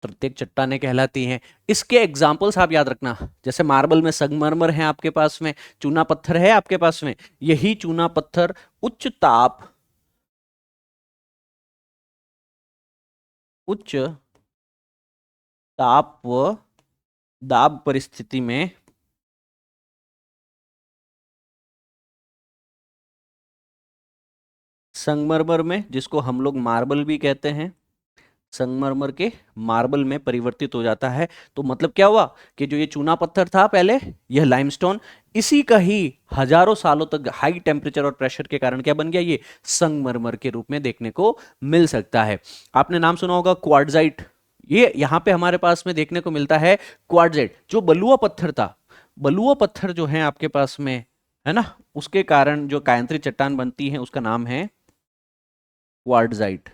तृतीयक चट्टानें कहलाती हैं। इसके एग्जाम्पल्स आप याद रखना, जैसे मार्बल में संगमरमर है आपके पास में, चूना पत्थर है आपके पास में। यही चूना पत्थर उच्च ताप, उच्च ताप व दाब परिस्थिति में संगमरमर में, जिसको हम लोग मार्बल भी कहते हैं, संगमरमर के मार्बल में परिवर्तित हो जाता है। तो मतलब क्या हुआ कि जो ये चूना पत्थर था पहले, यह लाइमस्टोन, इसी का ही हजारों सालों तक हाई टेम्परेचर और प्रेशर के कारण क्या बन गया, ये संगमरमर के रूप में देखने को मिल सकता है। आपने नाम सुना होगा क्वार्ट्जाइट, ये यहां पे हमारे पास में देखने को मिलता है। क्वार्ट्जाइट जो बलुआ पत्थर था, बलुआ पत्थर जो है आपके पास में, है ना, उसके कारण जो कायांतरी चट्टान बनती है उसका नाम है क्वार्ट्जाइट।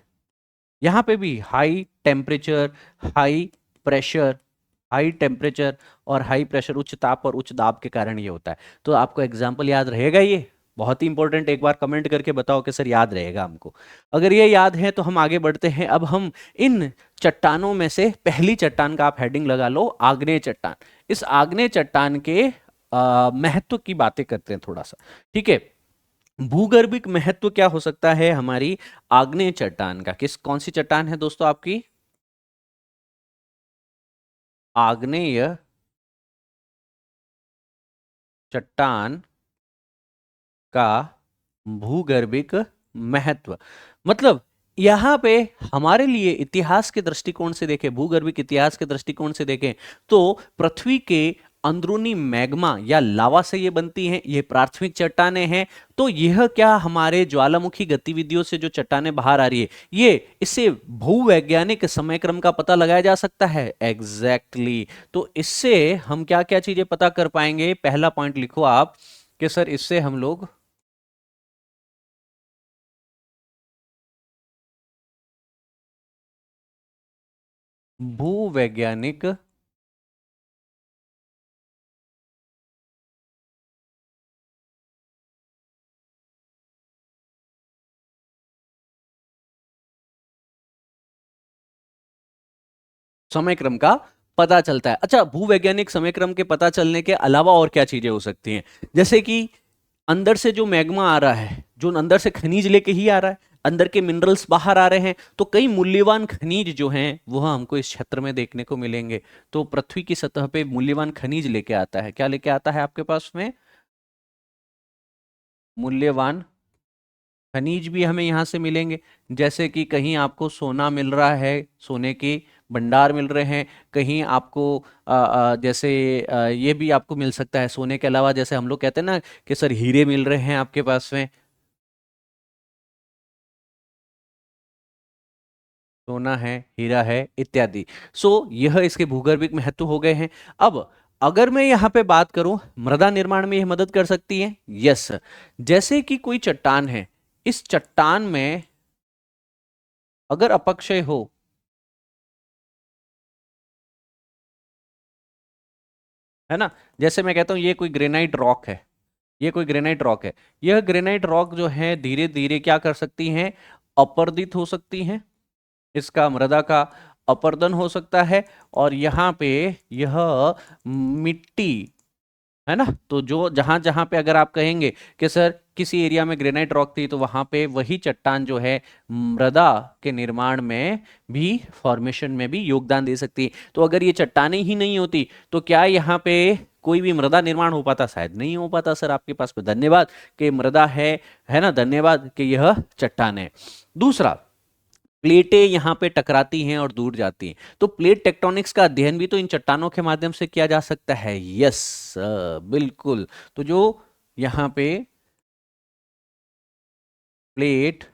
यहां पे भी high temperature, high pressure, high temperature और हाई प्रेशर, उच्च ताप और उच्च दाब के कारण ये होता है। तो आपको एग्जाम्पल याद रहेगा, ये बहुत ही इंपॉर्टेंट, एक बार कमेंट करके बताओ कि सर याद रहेगा हमको। अगर ये याद है तो हम आगे बढ़ते हैं। अब हम इन चट्टानों में से पहली चट्टान का आप हेडिंग लगा लो, आग्नेय चट्टान। इस आग्नेय चट्टान के महत्व की बातें करते हैं थोड़ा सा, ठीक है। भूगर्भिक महत्व क्या हो सकता है हमारी आग्नेय चट्टान का? कौन सी चट्टान है दोस्तों आपकी? आग्नेय चट्टान का भूगर्भिक महत्व, मतलब यहां पे हमारे लिए इतिहास के दृष्टिकोण से देखें, भूगर्भिक इतिहास के दृष्टिकोण से देखें, तो पृथ्वी के अंदरूनी मैग्मा या लावा से ये बनती हैं, ये प्राथमिक चट्टानें हैं। तो यह क्या हमारे ज्वालामुखी गतिविधियों से जो चट्टानें बाहर आ रही है, ये इससे भूवैज्ञानिक समय क्रम का पता लगाया जा सकता है। एग्जैक्टली तो इससे हम क्या क्या चीजें पता कर पाएंगे? पहला पॉइंट लिखो आप कि सर इससे हम लोग भूवैज्ञानिक समय क्रम का पता चलता है। अच्छा, भूवैज्ञानिक समय क्रम के पता चलने के अलावा और क्या चीजें हो सकती हैं? जैसे कि अंदर से जो मैग्मा आ रहा है, जो अंदर से खनिज लेके ही आ रहा है, अंदर के मिनरल्स बाहर आ रहे हैं, तो कई मूल्यवान खनिज जो हैं वह हमको इस क्षेत्र में देखने को मिलेंगे। तो पृथ्वी की सतह पे मूल्यवान खनिज लेके आता है। क्या लेके आता है आपके पास में? मूल्यवान खनिज भी हमें यहाँ से मिलेंगे। जैसे कि कहीं आपको सोना मिल रहा है, सोने के भंडार मिल रहे हैं, कहीं आपको जैसे ये भी आपको मिल सकता है सोने के अलावा, जैसे हम लोग कहते हैं ना कि सर हीरे मिल रहे हैं आपके पास में, सोना है, हीरा है इत्यादि। सो यह इसके भूगर्भिक महत्व हो गए हैं। अब अगर मैं यहाँ पे बात करूं, मृदा निर्माण में यह मदद कर सकती है। यस, जैसे कि कोई चट्टान है, इस चट्टान में अगर अपक्षय हो, है ना, जैसे मैं कहता हूं ये कोई ग्रेनाइट रॉक है, ये कोई ग्रेनाइट रॉक है, यह ग्रेनाइट रॉक जो है धीरे धीरे क्या कर सकती हैं, अपर्दित हो सकती हैं, इसका मृदा का अपर्दन हो सकता है। और यहाँ पे यह मिट्टी, है ना, तो जो जहां जहां पे अगर आप कहेंगे कि सर किसी एरिया में ग्रेनाइट रॉक थी, तो वहां पे वही चट्टान जो है मृदा के निर्माण में भी, फॉर्मेशन में भी योगदान दे सकती है। तो अगर ये चट्टानें ही नहीं होती तो क्या यहाँ पे कोई भी मृदा निर्माण हो पाता? शायद नहीं हो पाता सर। आपके पास में धन्यवाद कि मृदा है ना, धन्यवाद कि यह चट्टान है। दूसरा, प्लेटें यहाँ पे टकराती हैं और दूर जाती हैं, तो प्लेट टेक्टोनिक्स का अध्ययन भी तो इन चट्टानों के माध्यम से किया जा सकता है। यस, बिल्कुल। तो जो यहाँ पे प्लेट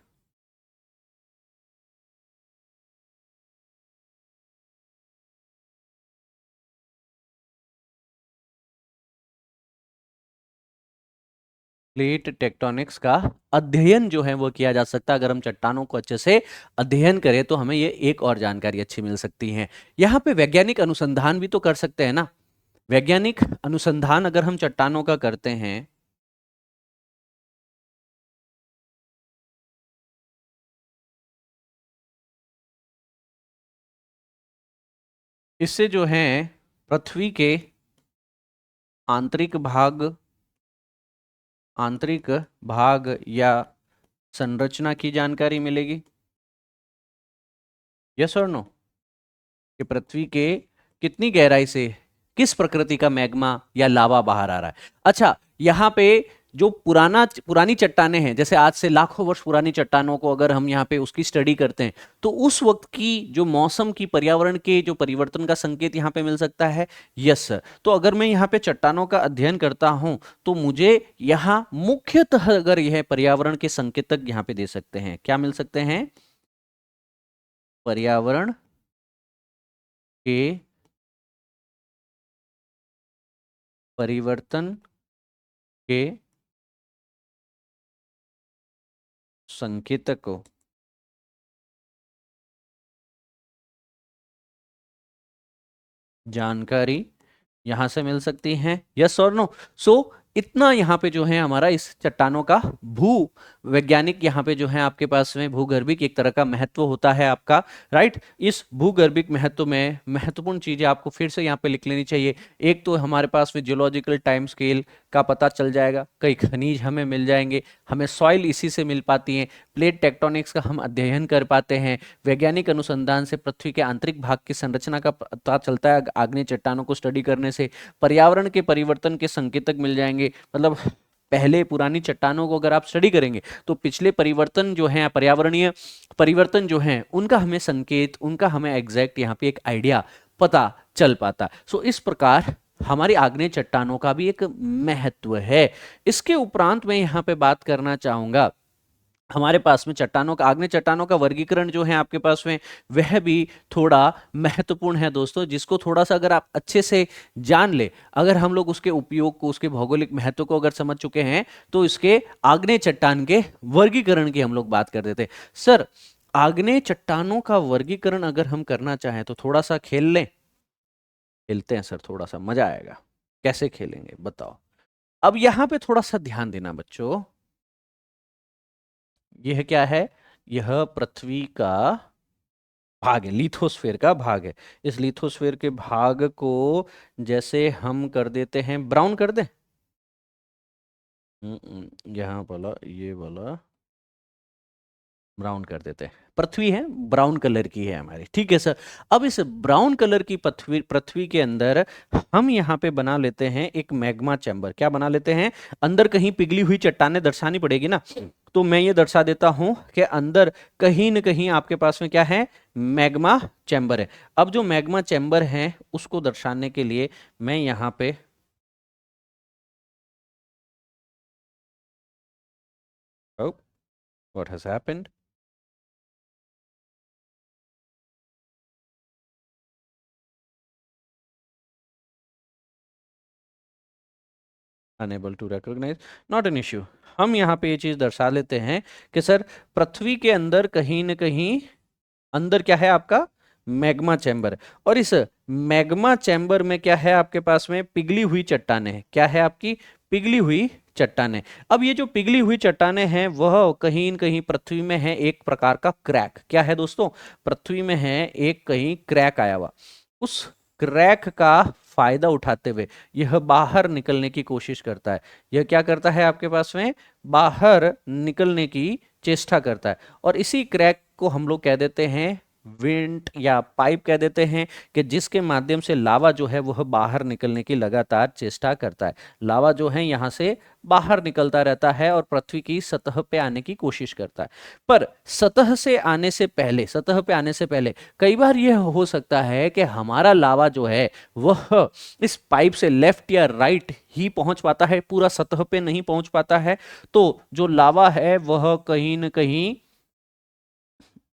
प्लेट टेक्टोनिक्स का अध्ययन जो है वो किया जा सकता है। अगर हम चट्टानों को अच्छे से अध्ययन करें तो हमें ये एक और जानकारी अच्छी मिल सकती है। यहाँ पे वैज्ञानिक अनुसंधान भी तो कर सकते हैं ना। वैज्ञानिक अनुसंधान अगर हम चट्टानों का करते हैं, इससे जो है पृथ्वी के आंतरिक भाग, आंतरिक भाग या संरचना की जानकारी मिलेगी। यस और नो, कि पृथ्वी के कितनी गहराई से किस प्रकृति का मैग्मा या लावा बाहर आ रहा है। अच्छा, यहाँ पे जो पुरानी चट्टानें हैं, जैसे आज से लाखों वर्ष पुरानी चट्टानों को अगर हम यहाँ पे उसकी स्टडी करते हैं तो उस वक्त की जो मौसम की, पर्यावरण के जो परिवर्तन का संकेत यहाँ पे मिल सकता है। Yes sir. तो अगर मैं यहाँ पे चट्टानों का अध्ययन करता हूं तो मुझे यहाँ मुख्यतः अगर यह पर्यावरण के संकेतक यहाँ पे दे सकते हैं, क्या मिल सकते हैं? पर्यावरण के परिवर्तन के संकेतकों जानकारी यहां से मिल सकती है। यस और नो? सो इतना यहाँ पे जो है हमारा इस चट्टानों का भू वैज्ञानिक यहाँ पे जो है आपके पास में भूगर्भिक एक तरह का महत्व होता है आपका, राइट। इस भूगर्भिक महत्व में महत्वपूर्ण चीजें आपको फिर से यहाँ पे लिख लेनी चाहिए। एक तो हमारे पास में जियोलॉजिकल टाइम स्केल का पता चल जाएगा, कई खनिज हमें मिल जाएंगे, हमें सॉइल इसी से मिल पाती है, प्लेट टेक्टोनिक्स का हम अध्ययन कर पाते हैं, वैज्ञानिक अनुसंधान से पृथ्वी के आंतरिक भाग की संरचना का पता चलता है आग्नेय चट्टानों को स्टडी करने से, पर्यावरण के परिवर्तन के संकेतक मिल जाएंगे। मतलब पहले पुरानी चट्टानों को अगर आप स्टडी करेंगे तो पिछले परिवर्तन जो है, पर्यावरणीय परिवर्तन जो है, उनका हमें संकेत, उनका हमें एग्जैक्ट यहाँ पे एक आइडिया पता चल पाता। सो इस प्रकार हमारी आग्नेय चट्टानों का भी एक महत्व है। इसके उपरांत मैं यहाँ पे बात करना चाहूंगा, हमारे पास में चट्टानों का, आग्नेय चट्टानों का वर्गीकरण जो है आपके पास में, वह भी थोड़ा महत्वपूर्ण है दोस्तों, जिसको थोड़ा सा अगर आप अच्छे से जान ले, अगर हम लोग उसके उपयोग को, उसके भौगोलिक महत्व को अगर समझ चुके हैं तो इसके आग्नेय चट्टान के वर्गीकरण की हम लोग बात कर देते हैं। सर आग्नेय चट्टानों का वर्गीकरण अगर हम करना चाहें तो थोड़ा सा खेल लें? खेलते हैं सर, थोड़ा सा मजा आएगा। कैसे खेलेंगे बताओ? अब यहां पे थोड़ा सा ध्यान देना बच्चों, यह क्या है? यह पृथ्वी का भाग है, लिथोस्फीयर का भाग है। इस लिथोस्फीयर के भाग को जैसे हम कर देते हैं, ब्राउन कर दें, यहां वाला, ये वाला ब्राउन कर देते हैं। पृथ्वी है, ब्राउन कलर की है हमारी, ठीक है सर। अब इस ब्राउन कलर की पृथ्वी पृथ्वी के अंदर हम यहाँ पे बना लेते हैं एक मैग्मा चैम्बर। क्या बना लेते हैं? अंदर कहीं पिघली हुई चट्टानें दर्शानी पड़ेगी ना, तो मैं ये दर्शा देता हूं कि अंदर कहीं न कहीं आपके पास में क्या है? मैग्मा चैम्बर है। अब जो मैग्मा चैम्बर है उसको दर्शाने के लिए मैं यहाँ पे what has happened? Unable to recognise, not an issue. हम यहाँ पे ये चीज दर्शा लेते हैं कि सर पृथ्वी के अंदर कहीं न कहीं अंदर क्या है आपका? Magma chamber. और इस मैग्मा चैम्बर में क्या है आपके पास में? पिघली हुई चट्टानें हैं। क्या है आपकी? पिघली हुई चट्टानें। अब ये जो पिघली हुई चट्टानें हैं वह कहीं न कहीं पृथ्वी में है एक प्रकार का क्रैक। क्या है दोस्तों? पृथ्वी में है एक कहीं क्रैक आया हुआ। उस क्रैक का फायदा उठाते हुए यह बाहर निकलने की कोशिश करता है। यह क्या करता है आपके पास में? बाहर निकलने की चेष्टा करता है। और इसी क्रैक को हम लोग कह देते हैं वेंट या पाइप कह देते हैं, कि जिसके माध्यम से लावा जो है वह बाहर निकलने की लगातार चेष्टा करता है। लावा जो है यहाँ से बाहर निकलता रहता है और पृथ्वी की सतह पे आने की कोशिश करता है। पर सतह पे आने से पहले कई बार यह हो सकता है कि हमारा लावा जो है वह इस पाइप से लेफ्ट या राइट ही पहुंच पाता है, पूरा सतह पे नहीं पहुंच पाता है। तो जो लावा है वह कहीं न कहीं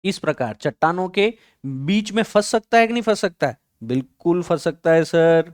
इस प्रकार चट्टानों के बीच में फंस सकता है कि नहीं फंस सकता है? बिल्कुल फंस सकता है सर।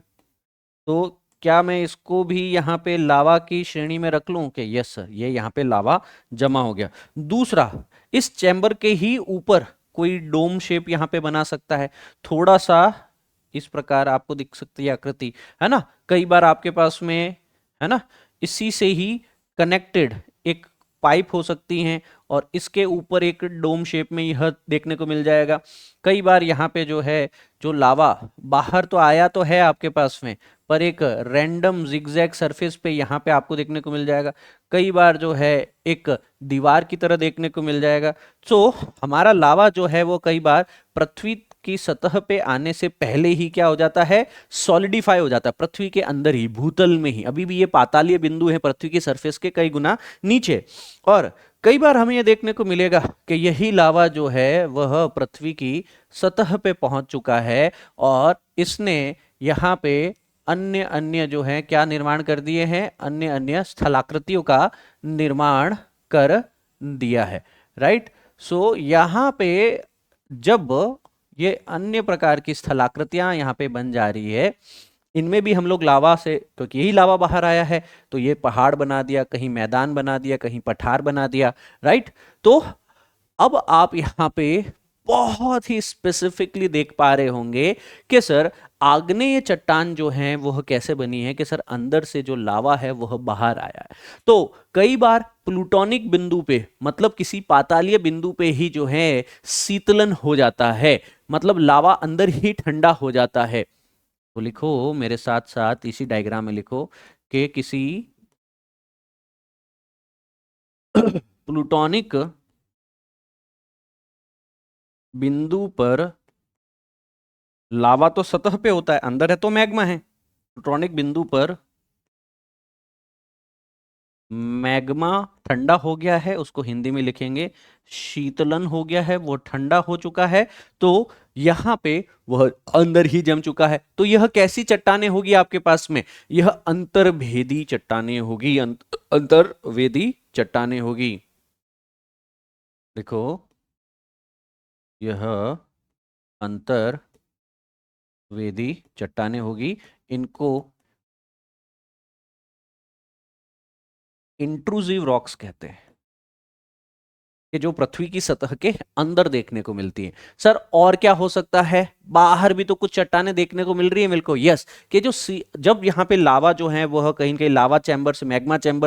तो क्या मैं इसको भी यहाँ पे लावा की श्रेणी में रख लूं कि यस सर ये यहाँ पे लावा जमा हो गया? दूसरा, इस चैम्बर के ही ऊपर कोई डोम शेप यहाँ पे बना सकता है, थोड़ा सा इस प्रकार आपको दिख सकती है आकृति, है ना? कई बार आपके पास में, है ना, इसी से ही कनेक्टेड एक पाइप हो सकती हैं और इसके ऊपर एक डोम शेप में यह देखने को मिल जाएगा। कई बार यहाँ पे जो है, जो लावा बाहर तो आया तो है आपके पास में, पर एक रैंडम जिगजैग सरफेस पे यहाँ पे आपको देखने को मिल जाएगा। कई बार जो है एक दीवार की तरह देखने को मिल जाएगा। तो हमारा लावा जो है वो कई बार पृथ्वी की सतह पे आने से पहले ही क्या हो जाता है, सॉलिडिफाई हो जाता है पृथ्वी के अंदर ही, भूतल में ही। अभी भी ये पातालीय बिंदु है पृथ्वी की सरफेस के कई गुना नीचे। और कई बार हमें यह देखने को मिलेगा कि यही लावा जो है वह पृथ्वी की सतह पे पहुंच चुका है और इसने यहाँ पे अन्य अन्य जो है क्या निर्माण कर दिए हैं, अन्य अन्य स्थलाकृतियों का निर्माण कर दिया है। राइट। सो यहाँ पे जब ये अन्य प्रकार की स्थलाकृतियां यहाँ पे बन जा रही है, इनमें भी हम लोग लावा से, क्योंकि यही लावा बाहर आया है, तो ये पहाड़ बना दिया, कहीं मैदान बना दिया, कहीं पठार बना दिया। राइट। तो अब आप यहाँ पे बहुत ही स्पेसिफिकली देख पा रहे होंगे कि सर आग्नेय चट्टान जो है वह कैसे बनी है, कि सर अंदर से जो लावा है वह बाहर आया है। तो कई बार प्लूटोनिक बिंदु पे, मतलब किसी पातालीय बिंदु पे ही जो है शीतलन हो जाता है, मतलब लावा अंदर ही ठंडा हो जाता है। तो लिखो मेरे साथ साथ इसी डायग्राम में लिखो कि किसी प्लूटोनिक बिंदु पर लावा तो सतह पे होता है, अंदर है तो मैग्मा है। प्लूटोनिक बिंदु पर मैग्मा ठंडा हो गया है, उसको हिंदी में लिखेंगे शीतलन हो गया है, वो ठंडा हो चुका है। तो यहां पे वह अंदर ही जम चुका है। तो यह कैसी चट्टानें होगी आपके पास में, यह अंतर्भेदी चट्टानें होगी, अंतर्वेदी चट्टानें होगी। देखो यह अंतर्वेदी चट्टानें होगी, इनको इंट्रूसिव रॉक्स कहते हैं, कि जो पृथ्वी की सतह के अंदर देखने को मिलती है। सर और क्या हो सकता है, बाहर भी तो कुछ चट्टानें देखने को मिल रही है। मिलको यस, कि जो जब यहाँ पे लावा जो है वह कहीं कहीं लावा चैम्बर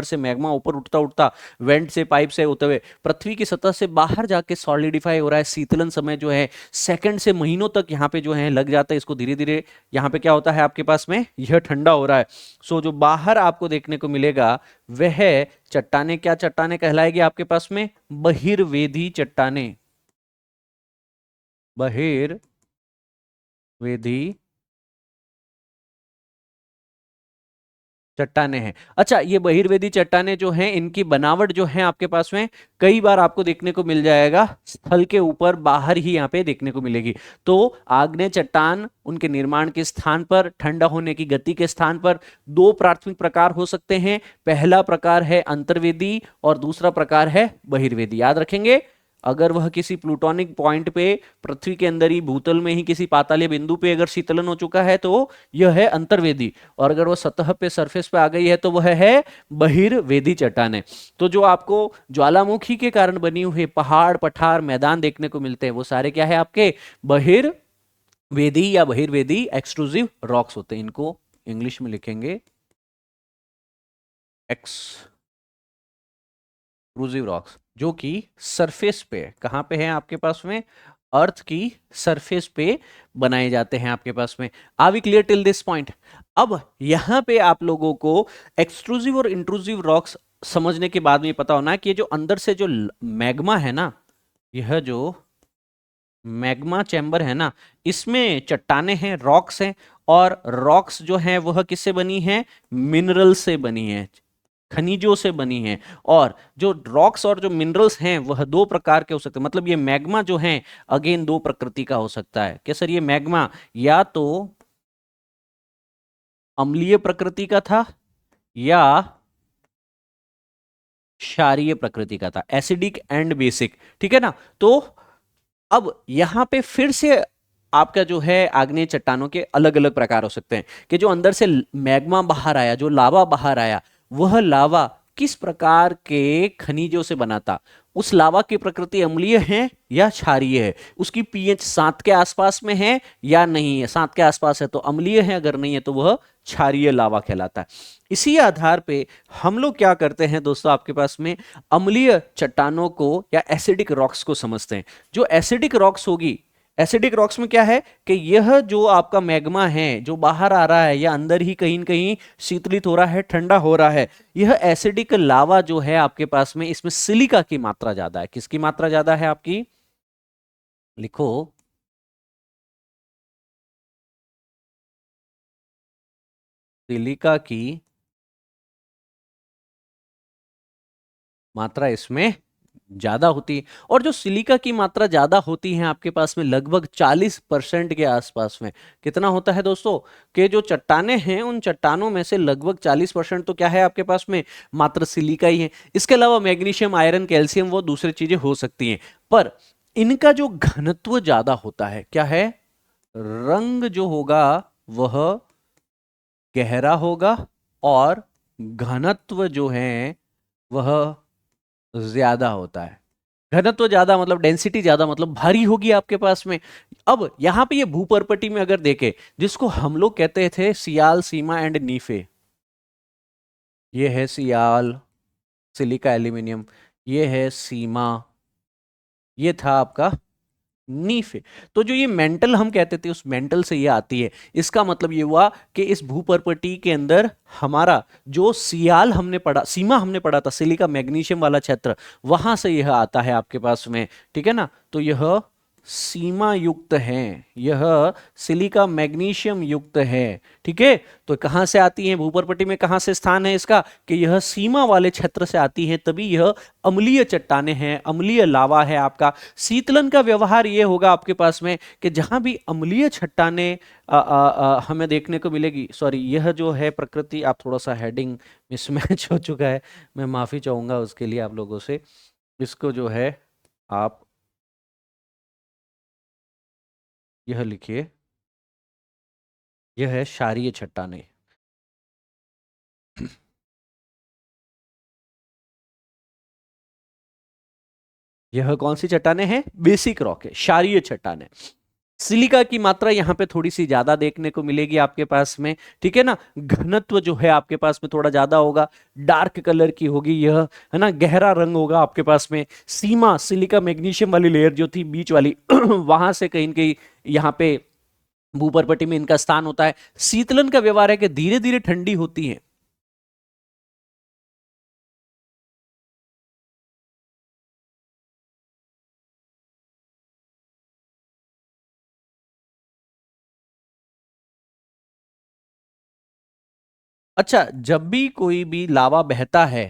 से मैग्मा ऊपर उठता उठता वेंट से, पाइप से होते हुए पृथ्वी की सतह से बाहर जाके सॉलिडिफाई हो रहा है। शीतलन समय जो है सेकंड से महीनों तक यहाँ पे जो है लग जाता है, इसको धीरे धीरे यहाँ पे क्या होता है आपके पास में, यह ठंडा हो रहा है। सो जो बाहर आपको देखने को मिलेगा वह चट्टाने क्या चट्टाने कहलाएगी आपके पास में, बहिर्वेदी चट्टाने, बहिर्वेदी चट्टाने हैं। अच्छा, ये बहिर्वेदी चट्टाने जो हैं इनकी बनावट जो है आपके पास में कई बार आपको देखने को मिल जाएगा स्थल के ऊपर बाहर ही यहाँ पे देखने को मिलेगी। तो आग्नेय चट्टान उनके निर्माण के स्थान पर, ठंडा होने की गति के स्थान पर दो प्राथमिक प्रकार हो सकते हैं। पहला प्रकार है अंतर्वेदी और दूसरा प्रकार है बहिर्वेदी। याद रखेंगे, अगर वह किसी प्लूटोनिक पॉइंट पे पृथ्वी के अंदर ही, भूतल में ही किसी पातालीय बिंदु पे अगर शीतलन हो चुका है तो यह है अंतर्वेदी, और अगर वह सतह पे, सरफेस पे आ गई है तो वह है बहिर्वेदी चट्टानें। तो जो आपको ज्वालामुखी के कारण बनी हुई पहाड़, पठार, मैदान देखने को मिलते हैं वो सारे क्या है आपके बहिर्वेदी या बहिर्वेदी एक्सट्रूसिव रॉक्स होते हैं। इनको इंग्लिश में लिखेंगे एक्सट्रूसिव रॉक्स, जो कि सरफेस पे, कहां पे है आपके पास में, अर्थ की सरफेस पे बनाए जाते हैं आपके पास में। Are we clear till this point? अब यहां पे आप लोगों को एक्सट्रूसिव और इंट्रूसिव रॉक्स समझने के बाद में पता होना है कि ये जो अंदर से जो मैग्मा है ना, यह जो मैग्मा चैम्बर है ना, इसमें चट्टाने हैं, रॉक्स हैं, और रॉक्स जो हैं वह किससे बनी है, मिनरल से बनी है, खनिजों से बनी है। और जो रॉक्स और जो मिनरल्स हैं वह दो प्रकार के हो सकते हैं। मतलब ये मैग्मा जो है अगेन दो प्रकृति का हो सकता है। क्या सर, ये मैग्मा या तो अम्लीय प्रकृति का था या क्षारीय प्रकृति का था, एसिडिक एंड बेसिक। ठीक है ना। तो अब यहां पे फिर से आपका जो है आग्नेय चट्टानों के अलग अलग प्रकार हो सकते हैं, कि जो अंदर से मैग्मा बाहर आया, जो लावा बाहर आया, वह लावा किस प्रकार के खनिजों से बना था। उस लावा की प्रकृति अम्लीय है या क्षारीय है, उसकी पीएच 7 के आसपास में है या नहीं है। 7 के आसपास है तो अम्लीय है, अगर नहीं है तो वह क्षारीय लावा कहलाता है। इसी आधार पे हम लोग क्या करते हैं दोस्तों, आपके पास में अम्लीय चट्टानों को या एसिडिक रॉक्स को समझते हैं। जो एसिडिक रॉक्स होगी, एसिडिक रॉक्स में क्या है कि यह जो आपका मैग्मा है जो बाहर आ रहा है या अंदर ही कहीं कहीं शीतलित हो रहा है, ठंडा हो रहा है, यह एसिडिक लावा जो है आपके पास में, इसमें सिलिका की मात्रा ज्यादा है। किसकी मात्रा ज्यादा है आपकी, लिखो सिलिका की मात्रा इसमें ज्यादा होती है। और जो सिलिका की मात्रा ज्यादा होती है आपके पास में लगभग 40% के आसपास में। कितना होता है दोस्तों? कि जो चट्टाने हैं उन चट्टानों में से लगभग 40% तो क्या है आपके पास में? मात्र सिलिका ही है। इसके अलावा मैग्नीशियम, आयरन, कैल्शियम वो दूसरी चीजें हो सकती हैं। पर इनका जो घनत्व ज्यादा होता है, क्या है? रंग जो होगा वह गहरा होगा और घनत्व जो है वह ज्यादा होता है। घनत्व ज्यादा मतलब डेंसिटी ज्यादा मतलब भारी होगी आपके पास में। अब यहां पे ये भूपर्पटी में अगर देखें, जिसको हम लोग कहते थे सियाल, सीमा एंड नीफे, ये है सियाल, सिलिका एल्यूमिनियम, ये है सीमा, ये था आपका नीफे। तो जो ये मेंटल हम कहते थे उस मेंटल से ये आती है। इसका मतलब ये हुआ कि इस भूपर्पटी के अंदर हमारा जो सियाल हमने पढ़ा, सीमा हमने पढ़ा था, सिलिका मैग्नीशियम वाला क्षेत्र, वहां से यह आता है आपके पास में। ठीक है ना? तो यह सीमा युक्त है, यह सिलिका मैग्नीशियम युक्त है। ठीक है? तो कहां से आती है भूपर्पटी में? कहां से स्थान है इसका? कि यह सीमा वाले क्षेत्र से आती है, तभी यह अम्लीय चट्टाने हैं, अम्लीय लावा है आपका। शीतलन का व्यवहार ये होगा आपके पास में कि जहां भी अम्लीय चट्टाने हमें देखने को मिलेगी, सॉरी यह जो है प्रकृति, आप थोड़ा सा हेडिंग मिसमैच हो चुका है, मैं माफी चाहूंगा उसके लिए आप लोगों से। इसको जो है आप यह लिखिए, यह है क्षारीय चट्टाने। यह कौन सी चट्टाने हैं? बेसिक रॉक है, क्षारीय चट्टाने। सिलिका की मात्रा यहां पे थोड़ी सी ज्यादा देखने को मिलेगी आपके पास में। ठीक है ना? घनत्व जो है आपके पास में थोड़ा ज्यादा होगा, डार्क कलर की होगी यह, है ना? गहरा रंग होगा आपके पास में। सीमा, सिलिका मैग्नीशियम वाली लेयर जो थी बीच वाली वहां से कहीं न कहीं यहाँ पे भूपर्पटी में इनका स्थान होता है। शीतलन का व्यवहार है कि धीरे धीरे ठंडी होती है। अच्छा, जब भी कोई भी लावा बहता है,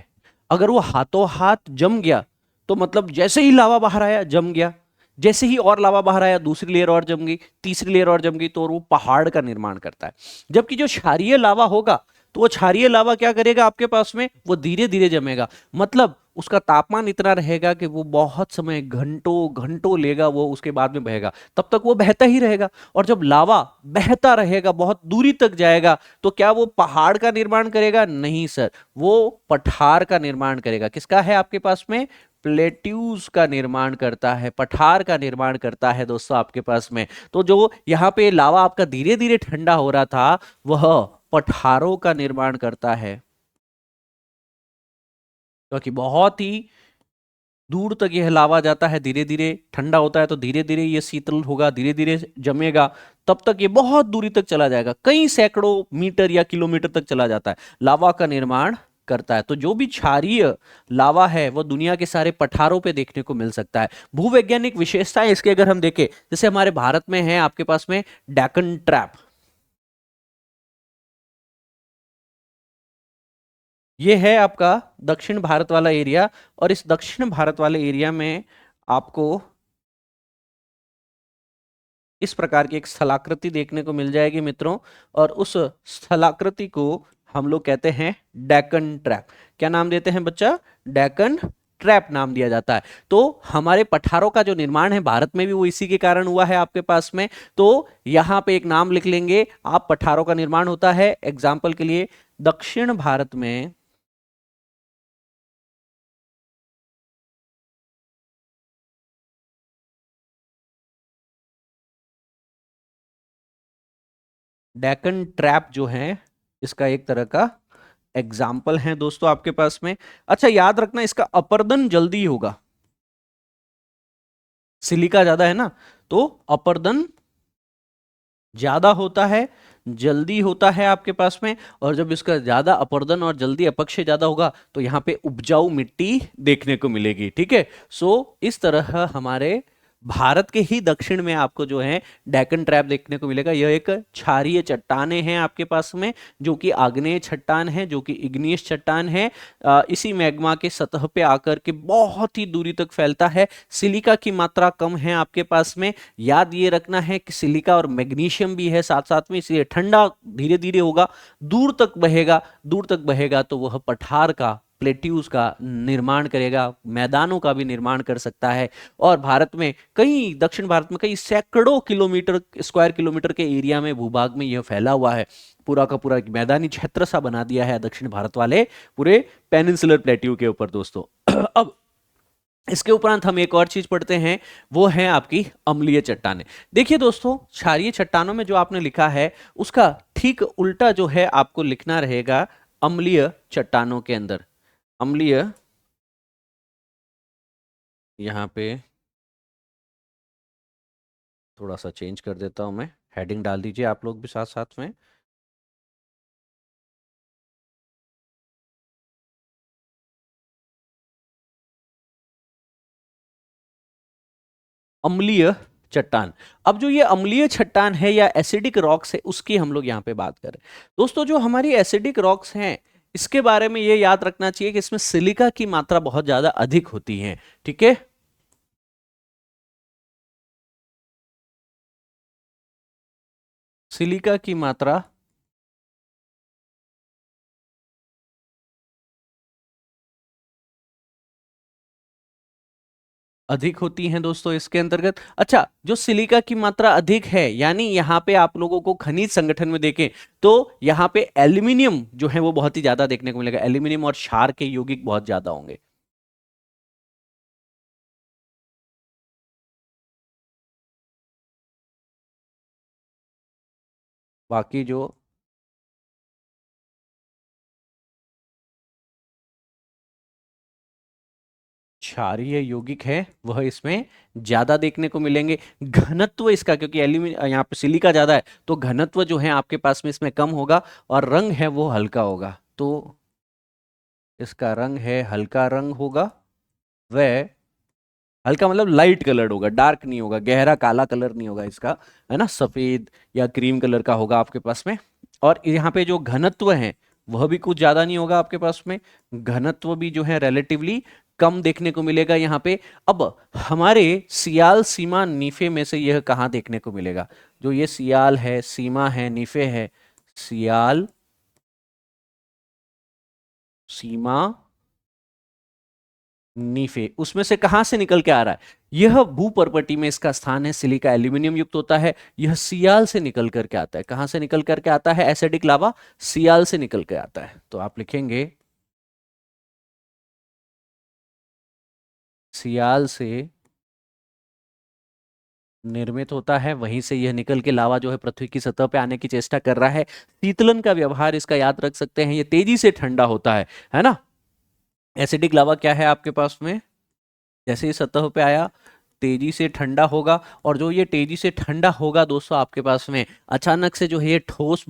अगर वो हाथों हाथ जम गया, तो मतलब जैसे ही लावा बाहर आया जम गया, जैसे ही और लावा बाहर आया दूसरी लेयर और जम गई, तीसरी लेयर और जम गई, तो वो पहाड़ का निर्माण करता है। जबकि जो क्षारीय लावा होगा, तो वो क्षारीय लावा क्या करेगा आपके पास में? वो धीरे धीरे जमेगा। मतलब उसका तापमान इतना रहेगा कि वो बहुत समय, घंटों घंटों लेगा, वो उसके बाद में बहेगा, तब तक वो बहता ही रहेगा। और जब लावा बहता रहेगा, बहुत दूरी तक जाएगा, तो क्या वो पहाड़ का निर्माण करेगा? नहीं सर, वो पठार का निर्माण करेगा। किसका है आपके पास में? प्लेट्यूज का निर्माण करता है, पठार का निर्माण करता है दोस्तों आपके पास में। तो जो यहाँ पे लावा आपका धीरे धीरे ठंडा हो रहा था, वह पठारों का निर्माण करता है, क्योंकि बहुत ही दूर तक यह लावा जाता है, धीरे धीरे ठंडा होता है, तो धीरे धीरे ये शीतल होगा, धीरे धीरे जमेगा, तब तक ये बहुत दूरी तक चला जाएगा, कई सैकड़ों मीटर या किलोमीटर तक चला जाता है, लावा का निर्माण करता है। तो जो भी क्षारीय लावा है वो दुनिया के सारे पठारों पे देखने को मिल सकता है। भूवैज्ञानिक विशेषताएं इसके अगर हम देखें, जैसे हमारे भारत में है आपके पास में डेक्कन ट्रैप, ये है आपका दक्षिण भारत वाला एरिया। और इस दक्षिण भारत वाले एरिया में आपको इस प्रकार की एक स्थलाकृति देखने को मिल जाएगी मित्रों। और उस स्थलाकृति को हम लोग कहते हैं डेक्कन ट्रैप। क्या नाम देते हैं बच्चा? डेक्कन ट्रैप नाम दिया जाता है। तो हमारे पठारों का जो निर्माण है भारत में भी वो इसी के कारण हुआ है आपके पास में। तो यहां पे एक नाम लिख लेंगे आप, पठारों का निर्माण होता है। एग्जाम्पल के लिए दक्षिण भारत में डेक्कन ट्रैप जो है, इसका एक तरह का एग्जाम्पल है दोस्तों आपके पास में। अच्छा, याद रखना इसका अपर्दन जल्दी होगा, सिलिका ज्यादा है ना, तो अपर्दन ज्यादा होता है, जल्दी होता है आपके पास में। और जब इसका ज्यादा अपर्दन और जल्दी अपक्षय ज्यादा होगा, तो यहां पे उपजाऊ मिट्टी देखने को मिलेगी। ठीक है? सो इस तरह हमारे भारत के ही दक्षिण में आपको जो है डेक्कन ट्रैप देखने को मिलेगा। यह एक क्षारीय चट्टाने हैं आपके पास में, जो कि आग्नेय चट्टान है, जो कि इग्नियस चट्टान है। इसी मैग्मा के सतह पे आकर के बहुत ही दूरी तक फैलता है। सिलिका की मात्रा कम है आपके पास में। याद ये रखना है कि सिलिका और मैग्नीशियम भी है साथ साथ में, इसलिए ठंडा धीरे धीरे होगा, दूर तक बहेगा। दूर तक बहेगा तो वह पठार का, प्लेट्यूज का निर्माण करेगा, मैदानों का भी निर्माण कर सकता है। और भारत में कई, दक्षिण भारत में कई सैकड़ों किलोमीटर, स्क्वायर किलोमीटर के एरिया में, भूभाग में यह फैला हुआ है। पूरा का पूरा एक मैदानी क्षेत्र सा बना दिया है दक्षिण भारत वाले पूरे पेनिनसुलर प्लेट्यू के ऊपर दोस्तों। अब इसके उपरांत हम एक और चीज पढ़ते हैं, वो है आपकी अम्लीय चट्टानें। देखिए दोस्तों, क्षारीय चट्टानों में जो आपने लिखा है उसका ठीक उल्टा जो है आपको लिखना रहेगा अम्लीय चट्टानों के अंदर। अम्लीय, यहां पे थोड़ा सा चेंज कर देता हूं मैं, हेडिंग डाल दीजिए आप लोग भी साथ साथ में। अम्लीय चट्टान। अब जो ये अम्लीय चट्टान है या एसिडिक रॉक्स है, उसकी हम लोग यहाँ पे बात करें दोस्तों। जो हमारी एसिडिक रॉक्स हैं, इसके बारे में ये याद रखना चाहिए कि इसमें सिलिका की मात्रा बहुत ज्यादा अधिक होती है। ठीक है, सिलिका की मात्रा अधिक होती हैं दोस्तों इसके अंतर्गत। अच्छा, जो सिलिका की मात्रा अधिक है, यानी यहाँ पे आप लोगों को खनिज संगठन में देखें तो यहाँ पे एल्यूमिनियम जो है वो बहुत ही ज्यादा देखने को मिलेगा। एल्यूमिनियम और क्षार के यौगिक बहुत ज्यादा होंगे। बाकी जो क्षारीय यौगिक है वह इसमें ज्यादा देखने को मिलेंगे। घनत्व इसका, क्योंकि एल्यूमिनियम यहाँ पे सिलिका ज्यादा है, तो घनत्व जो है आपके पास में इसमें कम होगा, और रंग है वो हल्का होगा। तो इसका रंग है हल्का रंग होगा। वह हल्का मतलब लाइट कलर्ड होगा, डार्क नहीं होगा, गहरा काला कलर नहीं होगा इसका, है ना, सफेद या क्रीम कलर का होगा आपके पास में। और यहाँ पे जो घनत्व है वह भी कुछ ज्यादा नहीं होगा आपके पास में। घनत्व भी जो है रिलेटिवली कम देखने को मिलेगा यहाँ पे। अब हमारे सियाल, सीमा, नीफे में से यह कहाँ देखने को मिलेगा? जो ये सियाल है, सीमा है, नीफे है, सियाल, सीमा, नीफे, उसमें से कहां से निकल के आ रहा है? यह भूपर्पटी में इसका स्थान है, सिलिका एल्यूमिनियम युक्त होता है। यह सियाल से निकल करके आता है। कहां से निकल करके आता है एसिडिक लावा? सियाल से निकल के आता है। तो आप लिखेंगे सियाल से निर्मित होता है, वहीं से यह निकल के लावा जो है पृथ्वी की सतह पे आने की चेष्टा कर रहा है। शीतलन का व्यवहार इसका याद रख सकते हैं, ये तेजी से ठंडा होता है ना। एसिडिक लावा क्या है आपके पास में? जैसे ही सतह पे आया, तेजी से ठंडा होगा, और जो ये तेजी से ठंडा होगा दोस्तों आपके पास में, अचानक से जो है ये ठोस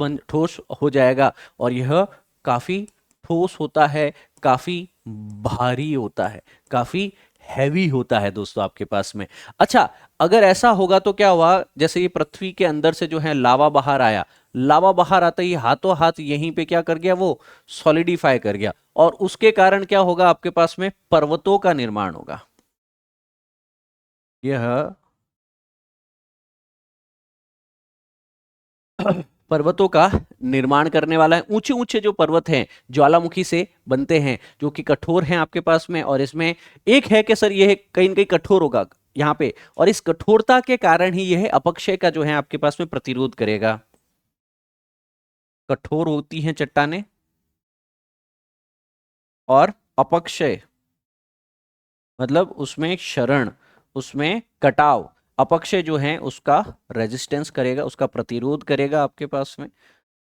हो जाएगा, और यह काफी ठोस होता है, काफी भारी होता है, काफी हैवी होता है दोस्तों आपके पास में। अच्छा, अगर ऐसा होगा तो क्या हुआ, जैसे ये पृथ्वी के अंदर से जो है लावा बाहर आया, लावा बाहर आता ही हाथों हाथ यहीं पे क्या कर गया, वो सॉलिडिफाई कर गया, और उसके कारण क्या होगा आपके पास में? पर्वतों का निर्माण होगा। यह पर्वतों का निर्माण करने वाला है। ऊंचे ऊंचे जो पर्वत हैं ज्वालामुखी से बनते हैं, जो कि कठोर हैं आपके पास में। और इसमें एक है कि सर यह कहीं न कहीं कठोर होगा यहाँ पे, और इस कठोरता के कारण ही यह अपक्षय का जो है आपके पास में प्रतिरोध करेगा। कठोर होती हैं चट्टानें, और अपक्षय मतलब उसमें शरण, उसमें कटाव। अपक्षय जो है उसका रेजिस्टेंस करेगा, उसका प्रतिरोध करेगा आपके पास में,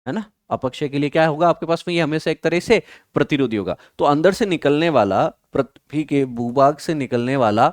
है ना। अपक्षय के लिए क्या होगा आपके पास में? ये हमेशा एक तरह से प्रतिरोधी होगा। तो अंदर से निकलने वाला, पृथ्वी के भूभाग से निकलने वाला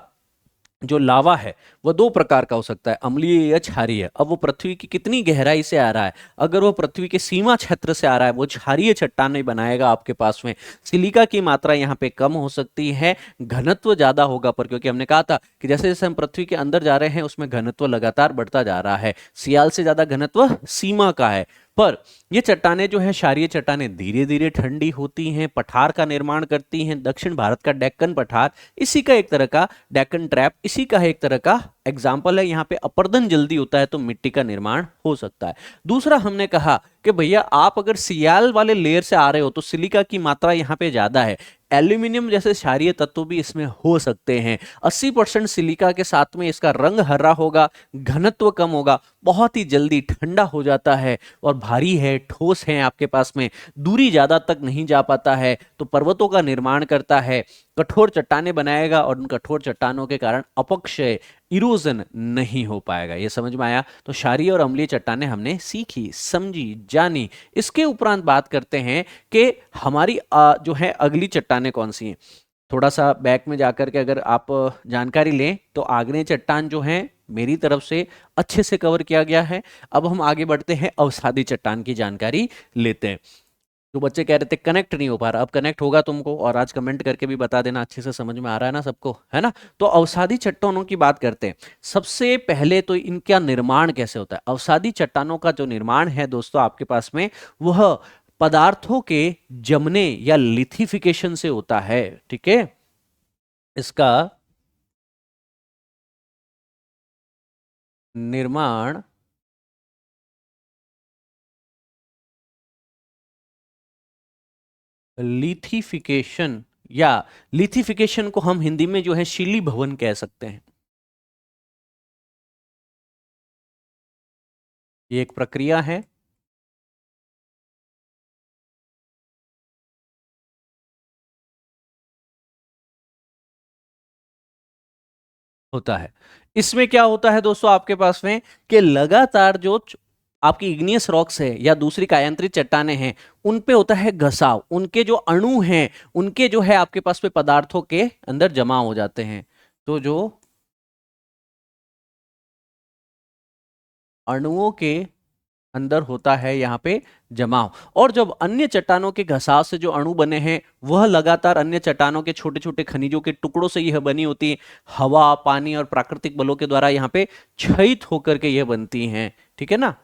जो लावा है वो दो प्रकार का हो सकता है, अम्लीय या क्षारीय। अब वो पृथ्वी की कितनी गहराई से आ रहा है, अगर वो पृथ्वी के सीमा क्षेत्र से आ रहा है वो क्षारीय चट्टानें बनाएगा आपके पास में। सिलिका की मात्रा यहाँ पे कम हो सकती है, घनत्व ज्यादा होगा, पर क्योंकि हमने कहा था कि जैसे जैसे हम पृथ्वी के अंदर जा रहे हैं उसमें घनत्व लगातार बढ़ता जा रहा है, सियाल से ज्यादा घनत्व सीमा का है। पर ये चट्टानें जो है, क्षारीय चट्टानें धीरे धीरे ठंडी होती हैं, पठार का निर्माण करती हैं। दक्षिण भारत का डेक्कन पठार इसी का एक तरह का, डेक्कन ट्रैप इसी का एक तरह का एग्जाम्पल है। यहाँ पे अपरदन जल्दी होता है तो मिट्टी का निर्माण हो सकता है। दूसरा हमने कहा कि भैया आप अगर सियाल वाले लेयर से आ रहे हो तो सिलिका की मात्रा यहाँ पे ज्यादा है, एल्यूमिनियम जैसे क्षारीय तत्व भी इसमें हो सकते हैं। 80% सिलिका के साथ में इसका रंग हरा होगा, घनत्व कम होगा, बहुत ही जल्दी ठंडा हो जाता है और भारी है, ठोस है, आपके पास में दूरी ज्यादा तक नहीं जा पाता है, तो पर्वतों का निर्माण करता है, कठोर चट्टानें बनाएगा और उन कठोर चट्टानों के कारण अपक्षय, इरोजन नहीं हो पाएगा। ये समझ में आया? तो क्षारीय और अम्लीय चट्टानें हमने सीखी, समझी, जानी। इसके उपरांत बात करते हैं कि हमारी जो है अगली चट्टानें कौन सी हैं। थोड़ा सा बैक में जाकर के अगर आप जानकारी लें तो आग्नेय चट्टान जो है मेरी तरफ से अच्छे से कवर किया गया है। अब हम आगे बढ़ते हैं, अवसादी चट्टान की जानकारी लेते हैं। तो बच्चे कह रहे थे कनेक्ट नहीं हो पा रहा, अब कनेक्ट होगा तुमको, और आज कमेंट करके भी बता देना, अच्छे से समझ में आ रहा है ना सबको, है ना? तो अवसादी चट्टानों की बात करते हैं। सबसे पहले तो इनका निर्माण कैसे होता है? अवसादी चट्टानों का जो निर्माण है दोस्तों आपके पास में, वह पदार्थों के जमने या लिथिफिकेशन से होता है। ठीक है, इसका निर्माण लिथिफिकेशन, या लिथिफिकेशन को हम हिंदी में जो है शिली भवन कह सकते हैं। ये एक प्रक्रिया है। होता है, इसमें क्या होता है दोस्तों आपके पास में कि लगातार जो आपकी इग्नियस रॉक्स है या दूसरी कायांतरित चट्टानें हैं उन पे होता है घसाव, उनके जो अणु हैं उनके जो है आपके पास में पदार्थों के अंदर जमा हो जाते हैं। तो जो अणुओं के अंदर होता है यहाँ पे जमाव, और जब अन्य चट्टानों के घसाव से जो अणु बने हैं वह लगातार अन्य चट्टानों के छोटे छोटे खनिजों के टुकड़ों से यह बनी होती है। हवा, पानी और प्राकृतिक बलों के द्वारा यहाँ पे क्षयित होकर के यह बनती हैं। ठीक है ना?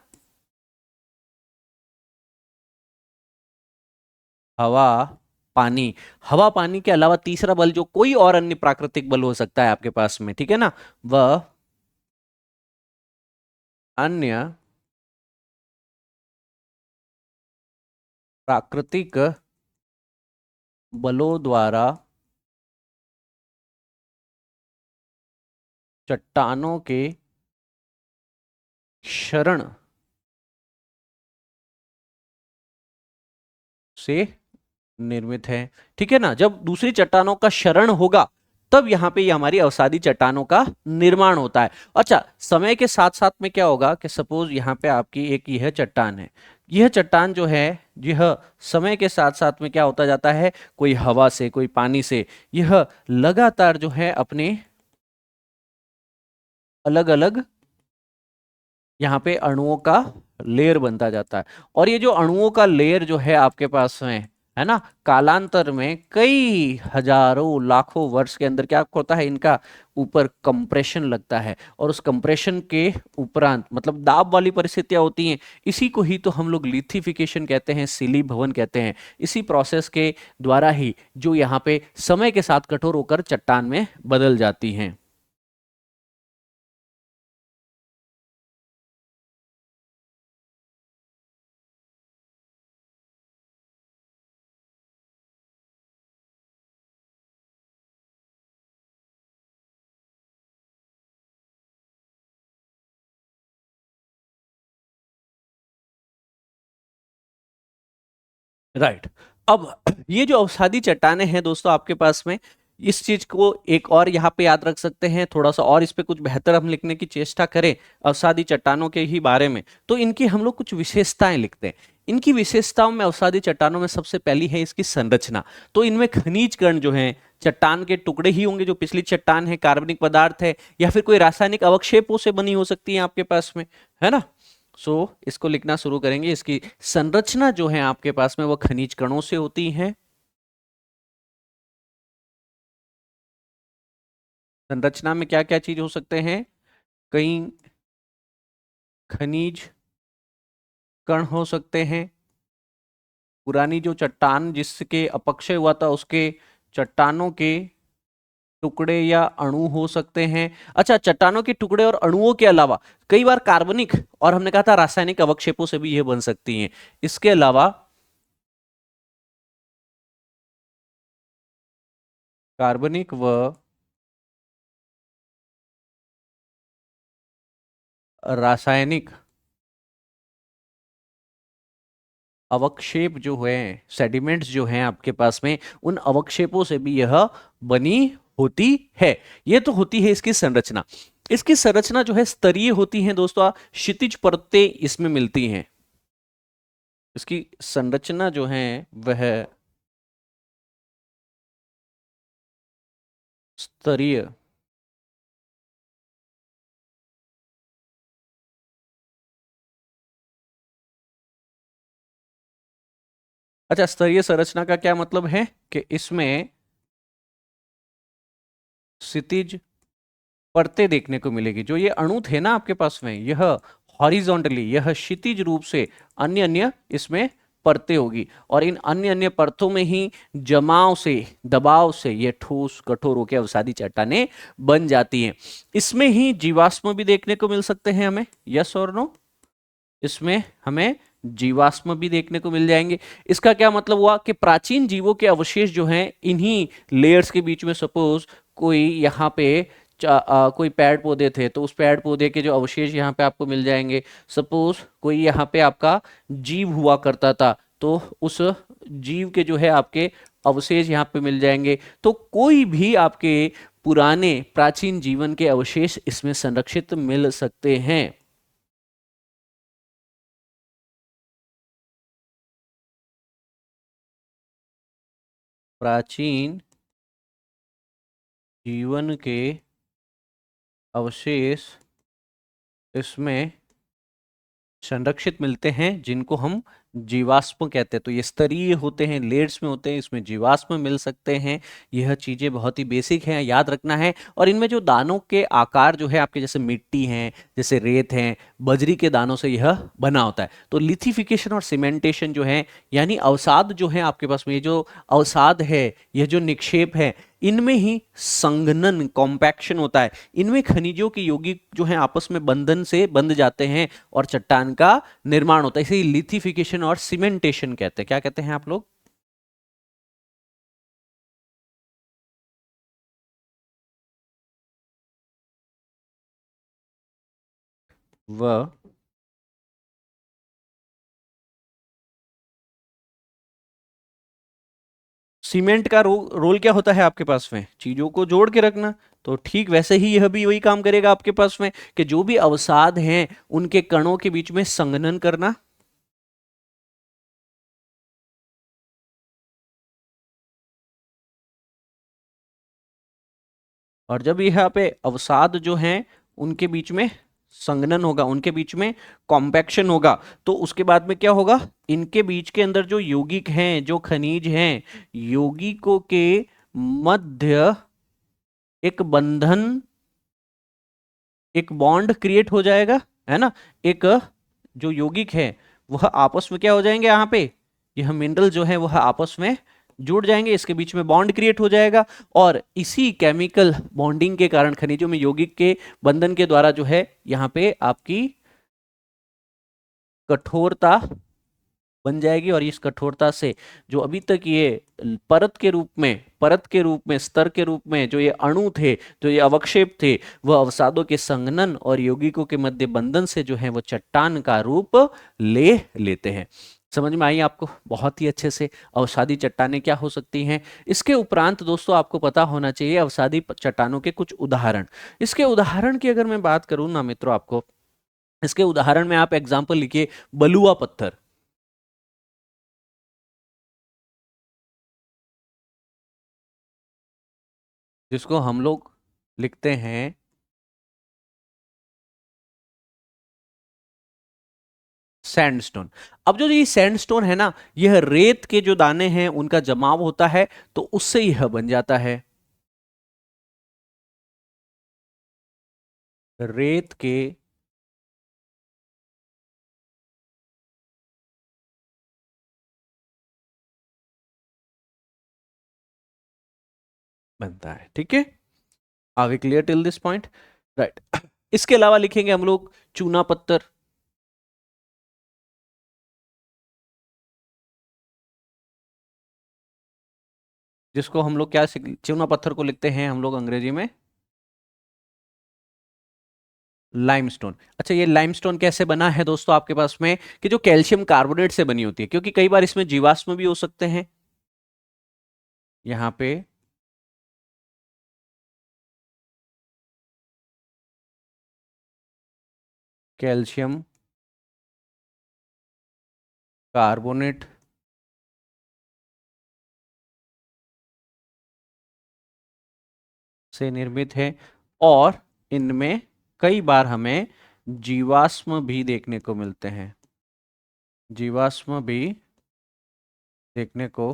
हवा, पानी, हवा पानी के अलावा तीसरा बल जो कोई और अन्य प्राकृतिक बल हो सकता है आपके पास में, ठीक है ना, वह अन्य प्राकृतिक बलों द्वारा चट्टानों के क्षरण से निर्मित है। ठीक है ना? जब दूसरी चट्टानों का क्षरण होगा तब यहां पे ये हमारी अवसादी चट्टानों का निर्माण होता है। अच्छा, समय के साथ साथ में क्या होगा कि सपोज यहां पे आपकी एक यह चट्टान है, यह चट्टान जो है यह समय के साथ साथ में क्या होता जाता है, कोई हवा से, कोई पानी से, यह लगातार जो है अपने अलग अलग यहाँ पे अणुओं का लेयर बनता जाता है। और ये जो अणुओं का लेयर जो है आपके पास में, है ना, कालांतर में कई हजारों लाखों वर्ष के अंदर क्या होता है, इनका ऊपर कंप्रेशन लगता है, और उस कंप्रेशन के उपरांत मतलब दाब वाली परिस्थितियां होती हैं। इसी को ही तो हम लोग लिथिफिकेशन कहते हैं, सिली भवन कहते हैं। इसी प्रोसेस के द्वारा ही जो यहाँ पे समय के साथ कठोर होकर चट्टान में बदल जाती हैं। राइट। अब ये जो अवसादी चट्टानें हैं दोस्तों आपके पास में, इस चीज को एक और यहाँ पे याद रख सकते हैं, थोड़ा सा और इस पे कुछ बेहतर हम लिखने की चेष्टा करें अवसादी चट्टानों के ही बारे में, तो इनकी हम लोग कुछ विशेषताएं लिखते हैं। इनकी विशेषताओं में अवसादी चट्टानों में सबसे पहली है इसकी संरचना। तो इनमें खनिज कण जो हैं, चट्टान के टुकड़े ही होंगे, जो पिछली चट्टान है कार्बनिक पदार्थ है, या फिर कोई रासायनिक अवक्षेपों से बनी हो सकती है आपके पास में, है ना। इसको लिखना शुरू करेंगे। इसकी संरचना जो है आपके पास में वो खनिज कणों से होती है। संरचना में क्या क्या चीज हो सकते हैं? कई खनिज कण हो सकते हैं। पुरानी जो चट्टान जिसके अपक्षय हुआ था उसके चट्टानों के टुकड़े या अणु हो सकते हैं। अच्छा, चट्टानों के टुकड़े और अणुओं के अलावा कई बार कार्बनिक और हमने कहा था रासायनिक अवक्षेपों से भी ये बन सकती हैं। इसके अलावा कार्बनिक व रासायनिक अवक्षेप जो है, सेडिमेंट्स जो हैं आपके पास में, उन अवक्षेपों से भी यह बनी होती है। यह तो होती है इसकी संरचना। इसकी संरचना जो है स्तरीय होती है दोस्तों, क्षितिज परतें इसमें मिलती हैं। इसकी संरचना जो है वह स्तरीय अच्छा, स्तरीय संरचना का क्या मतलब है कि इसमें क्षितिज परतें देखने को मिलेगी। जो ये अणु थे ना आपके पास में, यह हॉरिजॉन्टली, यह क्षितिज रूप से अन्य अन्य इसमें परतें होगी, और इन अन्य अन्य परतों में ही जमाव से, दबाव से ये ठोस कठोर होकर अवसादी चट्टानें बन जाती हैं। इसमें ही जीवाश्म भी देखने को मिल सकते हैं हमें, यस और नो। इसमें हमें जीवाश्म भी देखने को मिल जाएंगे। इसका क्या मतलब हुआ कि प्राचीन जीवों के अवशेष जो हैं इन्हीं लेयर्स के बीच में, सपोज कोई यहाँ पे कोई पेड़ पौधे थे तो उस पेड़ पौधे के जो अवशेष यहाँ पे आपको मिल जाएंगे। सपोज कोई यहाँ पे आपका जीव हुआ करता था तो उस जीव के जो है आपके अवशेष यहाँ पे मिल जाएंगे। तो कोई भी आपके पुराने प्राचीन जीवन के अवशेष इसमें संरक्षित मिल सकते हैं। प्राचीन जीवन के अवशेष इसमें संरक्षित मिलते हैं, जिनको हम जीवाश्म कहते हैं। तो ये स्तरीय होते हैं, लेयर्स में होते हैं, इसमें जीवाश्म मिल सकते हैं। यह चीजें बहुत ही बेसिक हैं, याद रखना है। और इनमें जो दानों के आकार जो है आपके, जैसे मिट्टी हैं, जैसे रेत हैं, बजरी के दानों से यह बना होता है। तो लिथिफिकेशन और सीमेंटेशन जो है, यानी अवसाद जो है आपके पास में, ये जो अवसाद है, यह जो निक्षेप है, इनमें ही संघनन, कॉम्पैक्शन होता है। इनमें खनिजों के यौगिक जो है आपस में बंधन से बंध जाते हैं और चट्टान का निर्माण होता है। इसे लिथिफिकेशन और सीमेंटेशन कहते हैं। क्या कहते हैं आप लोग? वह सीमेंट का रोल क्या होता है आपके पास में? चीजों को जोड़ के रखना। तो ठीक वैसे ही यह भी वही काम करेगा आपके पास में, कि जो भी अवसाद हैं उनके कणों के बीच में संघनन करना। और जब यहाँ पे अवसाद जो हैं उनके बीच में संघनन होगा, उनके बीच में कॉम्पैक्शन होगा, तो उसके बाद में क्या होगा? इनके बीच के अंदर जो यौगिक हैं, जो खनिज हैं, यौगिकों के मध्य एक बंधन, एक बॉन्ड क्रिएट हो जाएगा, है ना। एक जो यौगिक है वह आपस में क्या हो जाएंगे, यहाँ पे यह मिनरल जो है वह आपस में जुड़ जाएंगे, इसके बीच में बॉन्ड क्रिएट हो जाएगा। और इसी केमिकल बॉन्डिंग के कारण, खनिजों में यौगिक के बंधन के द्वारा जो है यहाँ पे आपकी कठोरता बन जाएगी। और इस कठोरता से जो अभी तक ये परत के रूप में, स्तर के रूप में जो ये अणु थे, जो ये अवक्षेप थे, वह अवसादों के संघनन और यौगिकों के मध्य बंधन से जो है वो चट्टान का रूप ले लेते हैं। समझ में आई आपको? बहुत ही अच्छे से अवसादी चट्टानें क्या हो सकती हैं। इसके उपरांत दोस्तों आपको पता होना चाहिए अवसादी चट्टानों के कुछ उदाहरण। इसके उदाहरण की अगर मैं बात करूं ना मित्रों, आपको इसके उदाहरण में आप एग्जाम्पल लिखिए, बलुआ पत्थर। जिसको हम लोग लिखते हैं सैंडस्टोन। अब जो ये सैंडस्टोन है ना, यह रेत के जो दाने हैं उनका जमाव होता है, तो उससे यह बन जाता है। रेत के बनता है, ठीक है। Are we clear till this point? Right. इसके अलावा लिखेंगे हम लोग चूना पत्थर, जिसको हम लोग क्या चूना पत्थर को लिखते हैं हम लोग अंग्रेजी में लाइमस्टोन। अच्छा, ये लाइमस्टोन कैसे बना है दोस्तों आपके पास में, कि जो कैल्शियम कार्बोनेट से बनी होती है, क्योंकि कई बार इसमें जीवाश्म भी हो सकते हैं। यहां पे कैल्शियम कार्बोनेट से निर्मित है, और इनमें कई बार हमें जीवाश्म भी देखने को मिलते हैं। जीवाश्म भी देखने को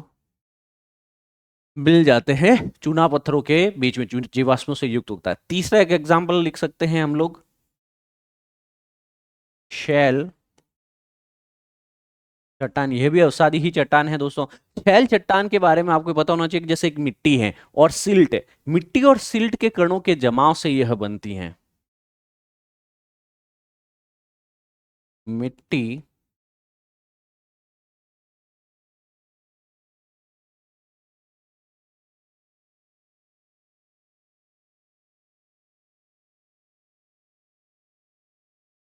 मिल जाते हैं, चूना पत्थरों के बीच में जीवाश्मों से युक्त होता है। तीसरा एक एग्जाम्पल लिख सकते हैं हम लोग शैल चट्टान। यह भी अवसादी ही चट्टान है दोस्तों। शैल चट्टान के बारे में आपको पता होना चाहिए कि जैसे एक मिट्टी है और सिल्ट है, मिट्टी और सिल्ट के कणों के जमाव से यह बनती हैं। मिट्टी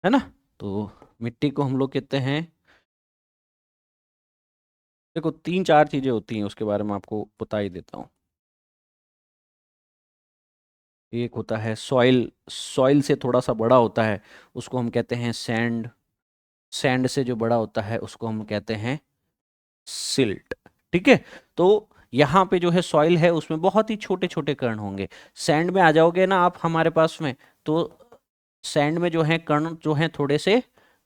है ना, तो मिट्टी को हम लोग कहते हैं, देखो तीन चार चीजें होती हैं, उसके बारे में आपको बता ही देता हूँ। एक होता है सॉइल, सॉइल से थोड़ा सा बड़ा होता है, उसको हम कहते हैं सैंड। सैंड से जो बड़ा होता है उसको हम कहते हैं सिल्ट, ठीक है। तो यहाँ पे जो है सॉइल है उसमें बहुत ही छोटे छोटे कण होंगे। सैंड में आ जाओगे ना आप हमारे पास में, तो सैंड में जो है कण जो है थोड़े से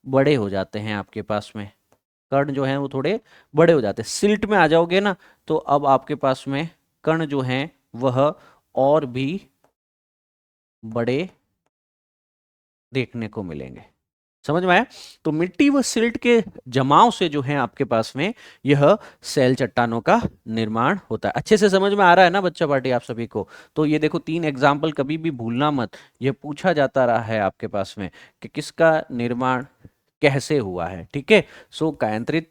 बड़े हो जाते हैं आपके पास में, कण जो हैं वो थोड़े बड़े हो जाते हैं। सिल्ट में आ जाओगे ना, तो अब आपके पास में कण जो हैं वह और भी बड़े देखने को मिलेंगे। समझ में आया? तो मिट्टी व सिल्ट के जमाव से जो है आपके पास में यह सेल चट्टानों का निर्माण होता है। अच्छे से समझ में आ रहा है ना बच्चा पार्टी आप सभी को? तो ये देखो तीन एग्जाम्पल कभी भी भूलना मत, यह पूछा जाता रहा है आपके पास में कि किसका निर्माण कैसे हुआ है, ठीक है। सो कायांतरित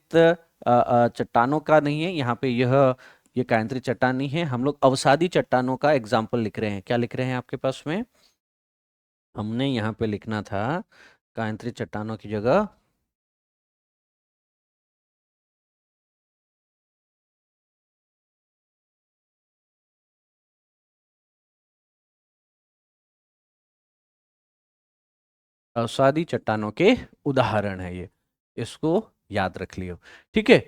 चट्टानों का नहीं है यहाँ पे, ये कायांतरित चट्टान नहीं है, हम लोग अवसादी चट्टानों का एग्जाम्पल लिख रहे हैं। क्या लिख रहे हैं आपके पास में? हमने यहाँ पे लिखना था कायांतरित चट्टानों की जगह अवसादी चट्टानों के उदाहरण है ये, इसको याद रख लियो, ठीक है।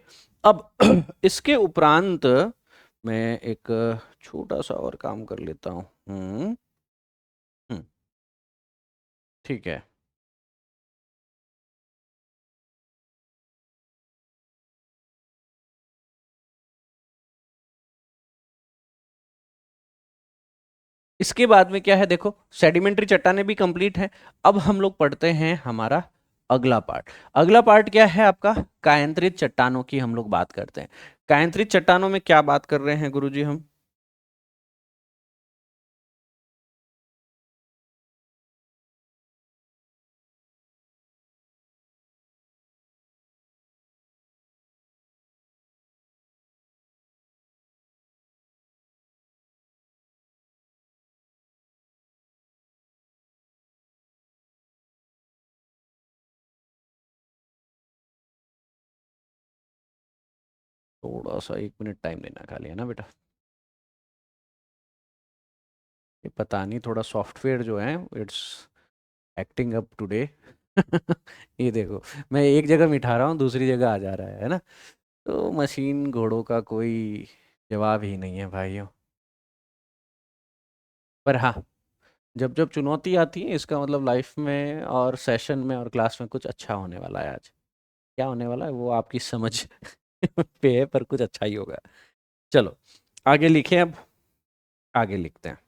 अब इसके उपरांत मैं एक छोटा सा और काम कर लेता हूँ। हम्म, ठीक है। इसके बाद में क्या है, देखो सेडिमेंट्री चट्टानें भी कंप्लीट है। अब हम लोग पढ़ते हैं हमारा अगला पार्ट। अगला पार्ट क्या है आपका? कायांतरित चट्टानों की हम लोग बात करते हैं। कायांतरित चट्टानों में क्या बात कर रहे हैं गुरुजी हम? थोड़ा सा 1 मिनट टाइम देना खाली, है ना बेटा? ये पता नहीं थोड़ा सॉफ्टवेयर जो है इट्स एक्टिंग अप टुडे। ये देखो, मैं एक जगह मिठा रहा हूँ दूसरी जगह आ जा रहा है ना। तो मशीन घोड़ों का कोई जवाब ही नहीं है भाइयों। पर हाँ, जब जब चुनौती आती है इसका मतलब लाइफ में और सेशन में और क्लास में कुछ अच्छा होने वाला है। आज क्या होने वाला है वो आपकी समझ पे है, पर कुछ अच्छा ही होगा। चलो आगे लिखें, अब आगे लिखते हैं।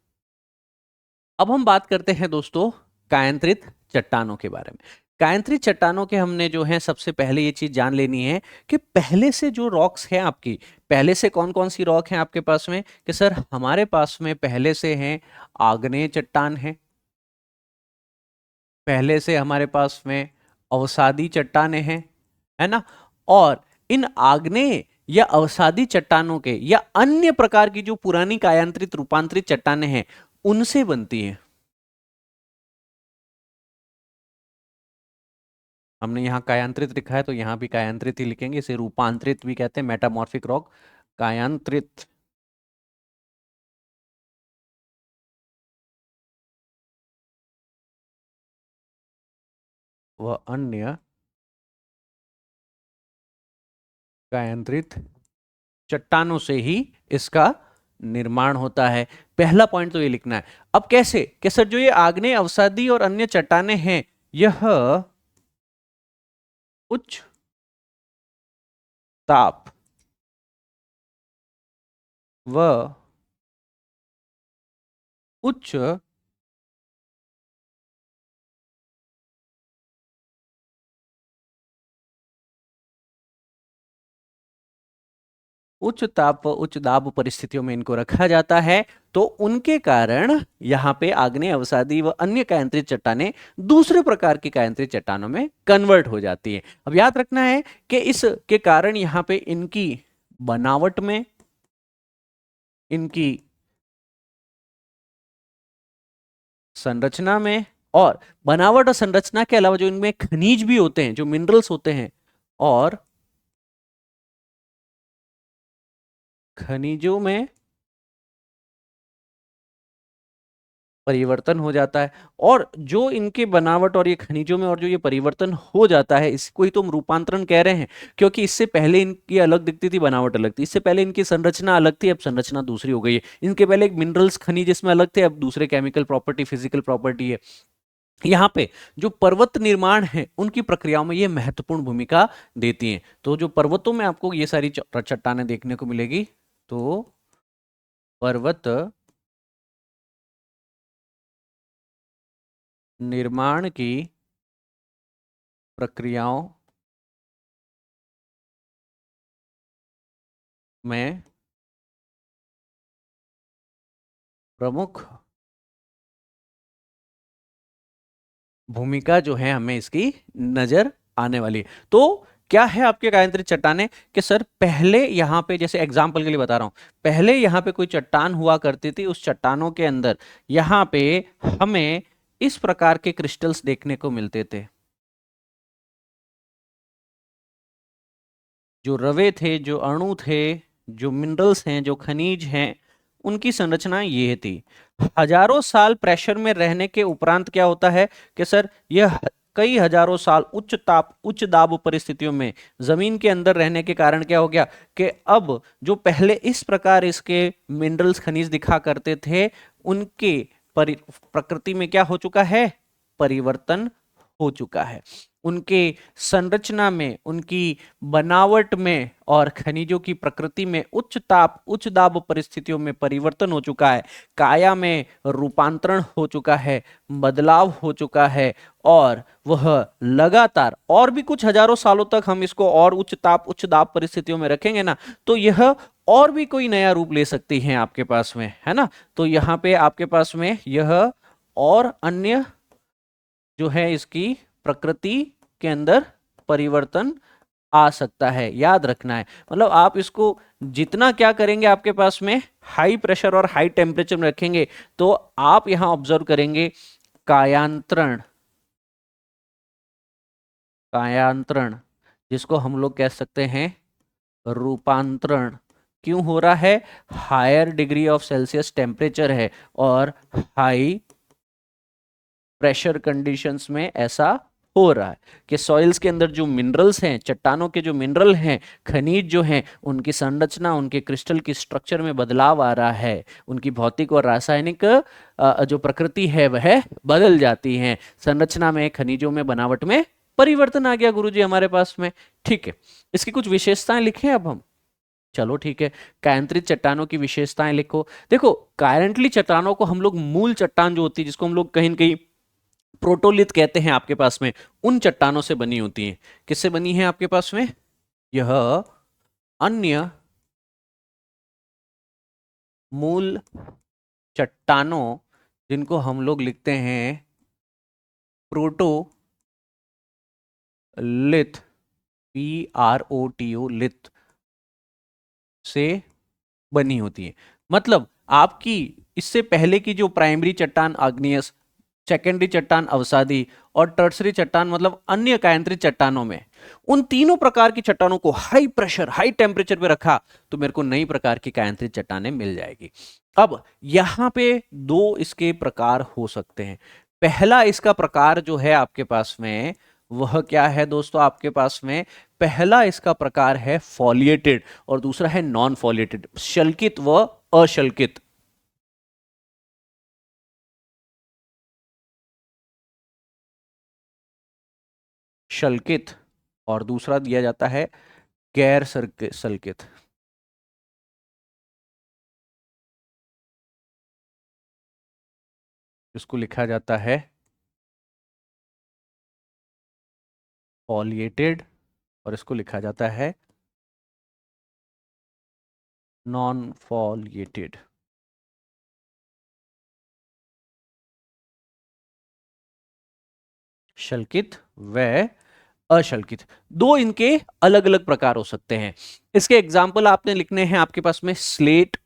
अब हम बात करते हैं दोस्तों कायांतरित चट्टानों के बारे में। कायांतरित चट्टानों के हमने जो है सबसे पहले ये चीज जान लेनी है कि पहले से जो रॉक्स हैं आपकी, पहले से कौन कौन सी रॉक हैं आपके पास में, कि सर हमारे पास में पहले से हैं आग्नेय चट्टान है, पहले से हमारे पास में अवसादी चट्टानें हैं, है ना। और इन आग्नेय या अवसादी चट्टानों के या अन्य प्रकार की जो पुरानी कायांतरित रूपांतरित चट्टानें हैं उनसे बनती हैं। हमने यहाँ कायांतरित लिखा है तो यहाँ भी कायांतरित ही लिखेंगे, इसे रूपांतरित भी कहते हैं, मेटामॉर्फिक रॉक। कायांतरित व अन्य कायांतरित चट्टानों से ही इसका निर्माण होता है। पहला पॉइंट तो ये लिखना है। अब कैसे कि सर जो ये आग्नेय अवसादी और अन्य चट्टानें हैं यह उच्च ताप व उच्च उच्च ताप व उच्च दाब परिस्थितियों में इनको रखा जाता है, तो उनके कारण यहाँ पे आग्नेय अवसादी व अन्य कायांतरित चट्टानें दूसरे प्रकार की कायांतरित चट्टानों में कन्वर्ट हो जाती है। अब याद रखना है कि इसके कारण यहाँ पे इनकी बनावट में, इनकी संरचना में, और बनावट और संरचना के अलावा जो इनमें खनिज भी होते हैं, जो मिनरल्स होते हैं और खनिजों में परिवर्तन हो जाता है। और जो इनके बनावट और ये खनिजों में और जो ये परिवर्तन हो जाता है इसको ही तो हम रूपांतरण कह रहे हैं, क्योंकि इससे पहले इनकी अलग दिखती थी, बनावट अलग थी, इससे पहले इनकी संरचना अलग थी, अब संरचना दूसरी हो गई है। इनके पहले एक मिनरल्स खनिज इसमें अलग थे, अब दूसरे केमिकल प्रॉपर्टी फिजिकल प्रॉपर्टी है। यहाँ पे जो पर्वत निर्माण है उनकी प्रक्रियाओं में ये महत्वपूर्ण भूमिका देती हैं। तो जो पर्वतों में आपको ये सारी चट्टानें देखने को मिलेगी, तो पर्वत निर्माण की प्रक्रियाओं में प्रमुख भूमिका जो है हमें इसकी नजर आने वाली है। तो क्या है आपके कायांतरित चट्टानें, कि सर पहले यहां पे, जैसे एग्जांपल के लिए बता रहा हूं, पहले यहां पे कोई चट्टान हुआ करती थी, उस चट्टानों के अंदर यहां पे हमें इस प्रकार के क्रिस्टल्स देखने को मिलते थे। जो रवे थे, जो अणु थे, जो मिनरल्स हैं, जो खनिज हैं, उनकी संरचना ये थी। हजारों साल प्रेशर में रहने के उपरांत क्या होता है कि सर यह कई हजारों साल उच्च ताप उच्च दाब परिस्थितियों में जमीन के अंदर रहने के कारण क्या हो गया कि अब जो पहले इस प्रकार इसके मिनरल्स खनिज दिखा करते थे उनके प्रकृति में क्या हो चुका है, परिवर्तन हो चुका है। उनके संरचना में, उनकी बनावट में और खनिजों की प्रकृति में उच्च ताप उच्च दाब परिस्थितियों में परिवर्तन हो चुका है, काया में रूपांतरण हो चुका है, बदलाव हो चुका है, और वह लगातार और भी कुछ हजारों सालों तक हम इसको और उच्च ताप उच्च दाब परिस्थितियों में रखेंगे ना, तो यह और भी कोई नया रूप ले सकती है आपके पास में, है ना। तो यहां पे आपके पास में यह और अन्य जो है इसकी प्रकृति के अंदर परिवर्तन आ सकता है, याद रखना है। मतलब आप इसको जितना क्या करेंगे, आपके पास में हाई प्रेशर और हाई टेम्परेचर में रखेंगे तो आप यहां ऑब्जर्व करेंगे कायांतरण, कायांतरण जिसको हम लोग कह सकते हैं रूपांतरण क्यों हो रहा है, higher degree of Celsius temperature है और हाई प्रेशर कंडीशंस में ऐसा हो रहा है कि सॉइल्स के अंदर जो मिनरल्स हैं, चट्टानों के जो मिनरल हैं, खनिज जो हैं, उनकी संरचना, उनके क्रिस्टल की स्ट्रक्चर में बदलाव आ रहा है, उनकी भौतिक और रासायनिक जो प्रकृति है वह बदल जाती है, संरचना में, खनिजों में, बनावट में परिवर्तन आ गया गुरुजी हमारे पास में। ठीक है, इसकी कुछ विशेषताएं लिखें अब हम। चलो ठीक है, कायांतरित चट्टानों की विशेषताएं लिखो। देखो, कायरंटली चट्टानों को हम लोग मूल चट्टान जो होती है, जिसको हम लोग कहीं न कहीं प्रोटोलिथ कहते हैं आपके पास में, उन चट्टानों से बनी होती हैं। किससे बनी है आपके पास में? यह अन्य मूल चट्टानों, जिनको हम लोग लिखते हैं प्रोटोलिथ, PROTO लिथ, से बनी होती है। मतलब आपकी इससे पहले की जो प्राइमरी चट्टान आग्नेयस, सेकेंडरी चट्टान अवसादी और टर्सरी चट्टान मतलब अन्य कायांतरित चट्टानों में, उन तीनों प्रकार की चट्टानों को हाई प्रेशर, हाई टेम्परेचर पे रखा तो मेरे को नई प्रकार की कायांतरित चट्टानें मिल जाएगी। अब यहां पे दो इसके प्रकार हो सकते हैं। पहला इसका प्रकार जो है आपके पास में, वह क्या है दोस्तों आपके पास में? पहला इसका प्रकार है फॉलिएटेड और दूसरा है नॉन फॉलिएटेड, शल्कित व अशल्कित। शल्कित और दूसरा दिया जाता है गैर सल्कित। इसको लिखा जाता है फॉलिएटेड और इसको लिखा जाता है नॉन फॉलिएटेड। शल्कित व अशल्कित, दो इनके अलग अलग प्रकार हो सकते हैं। इसके एग्जाम्पल आपने लिखने हैं आपके पास में स्लेट,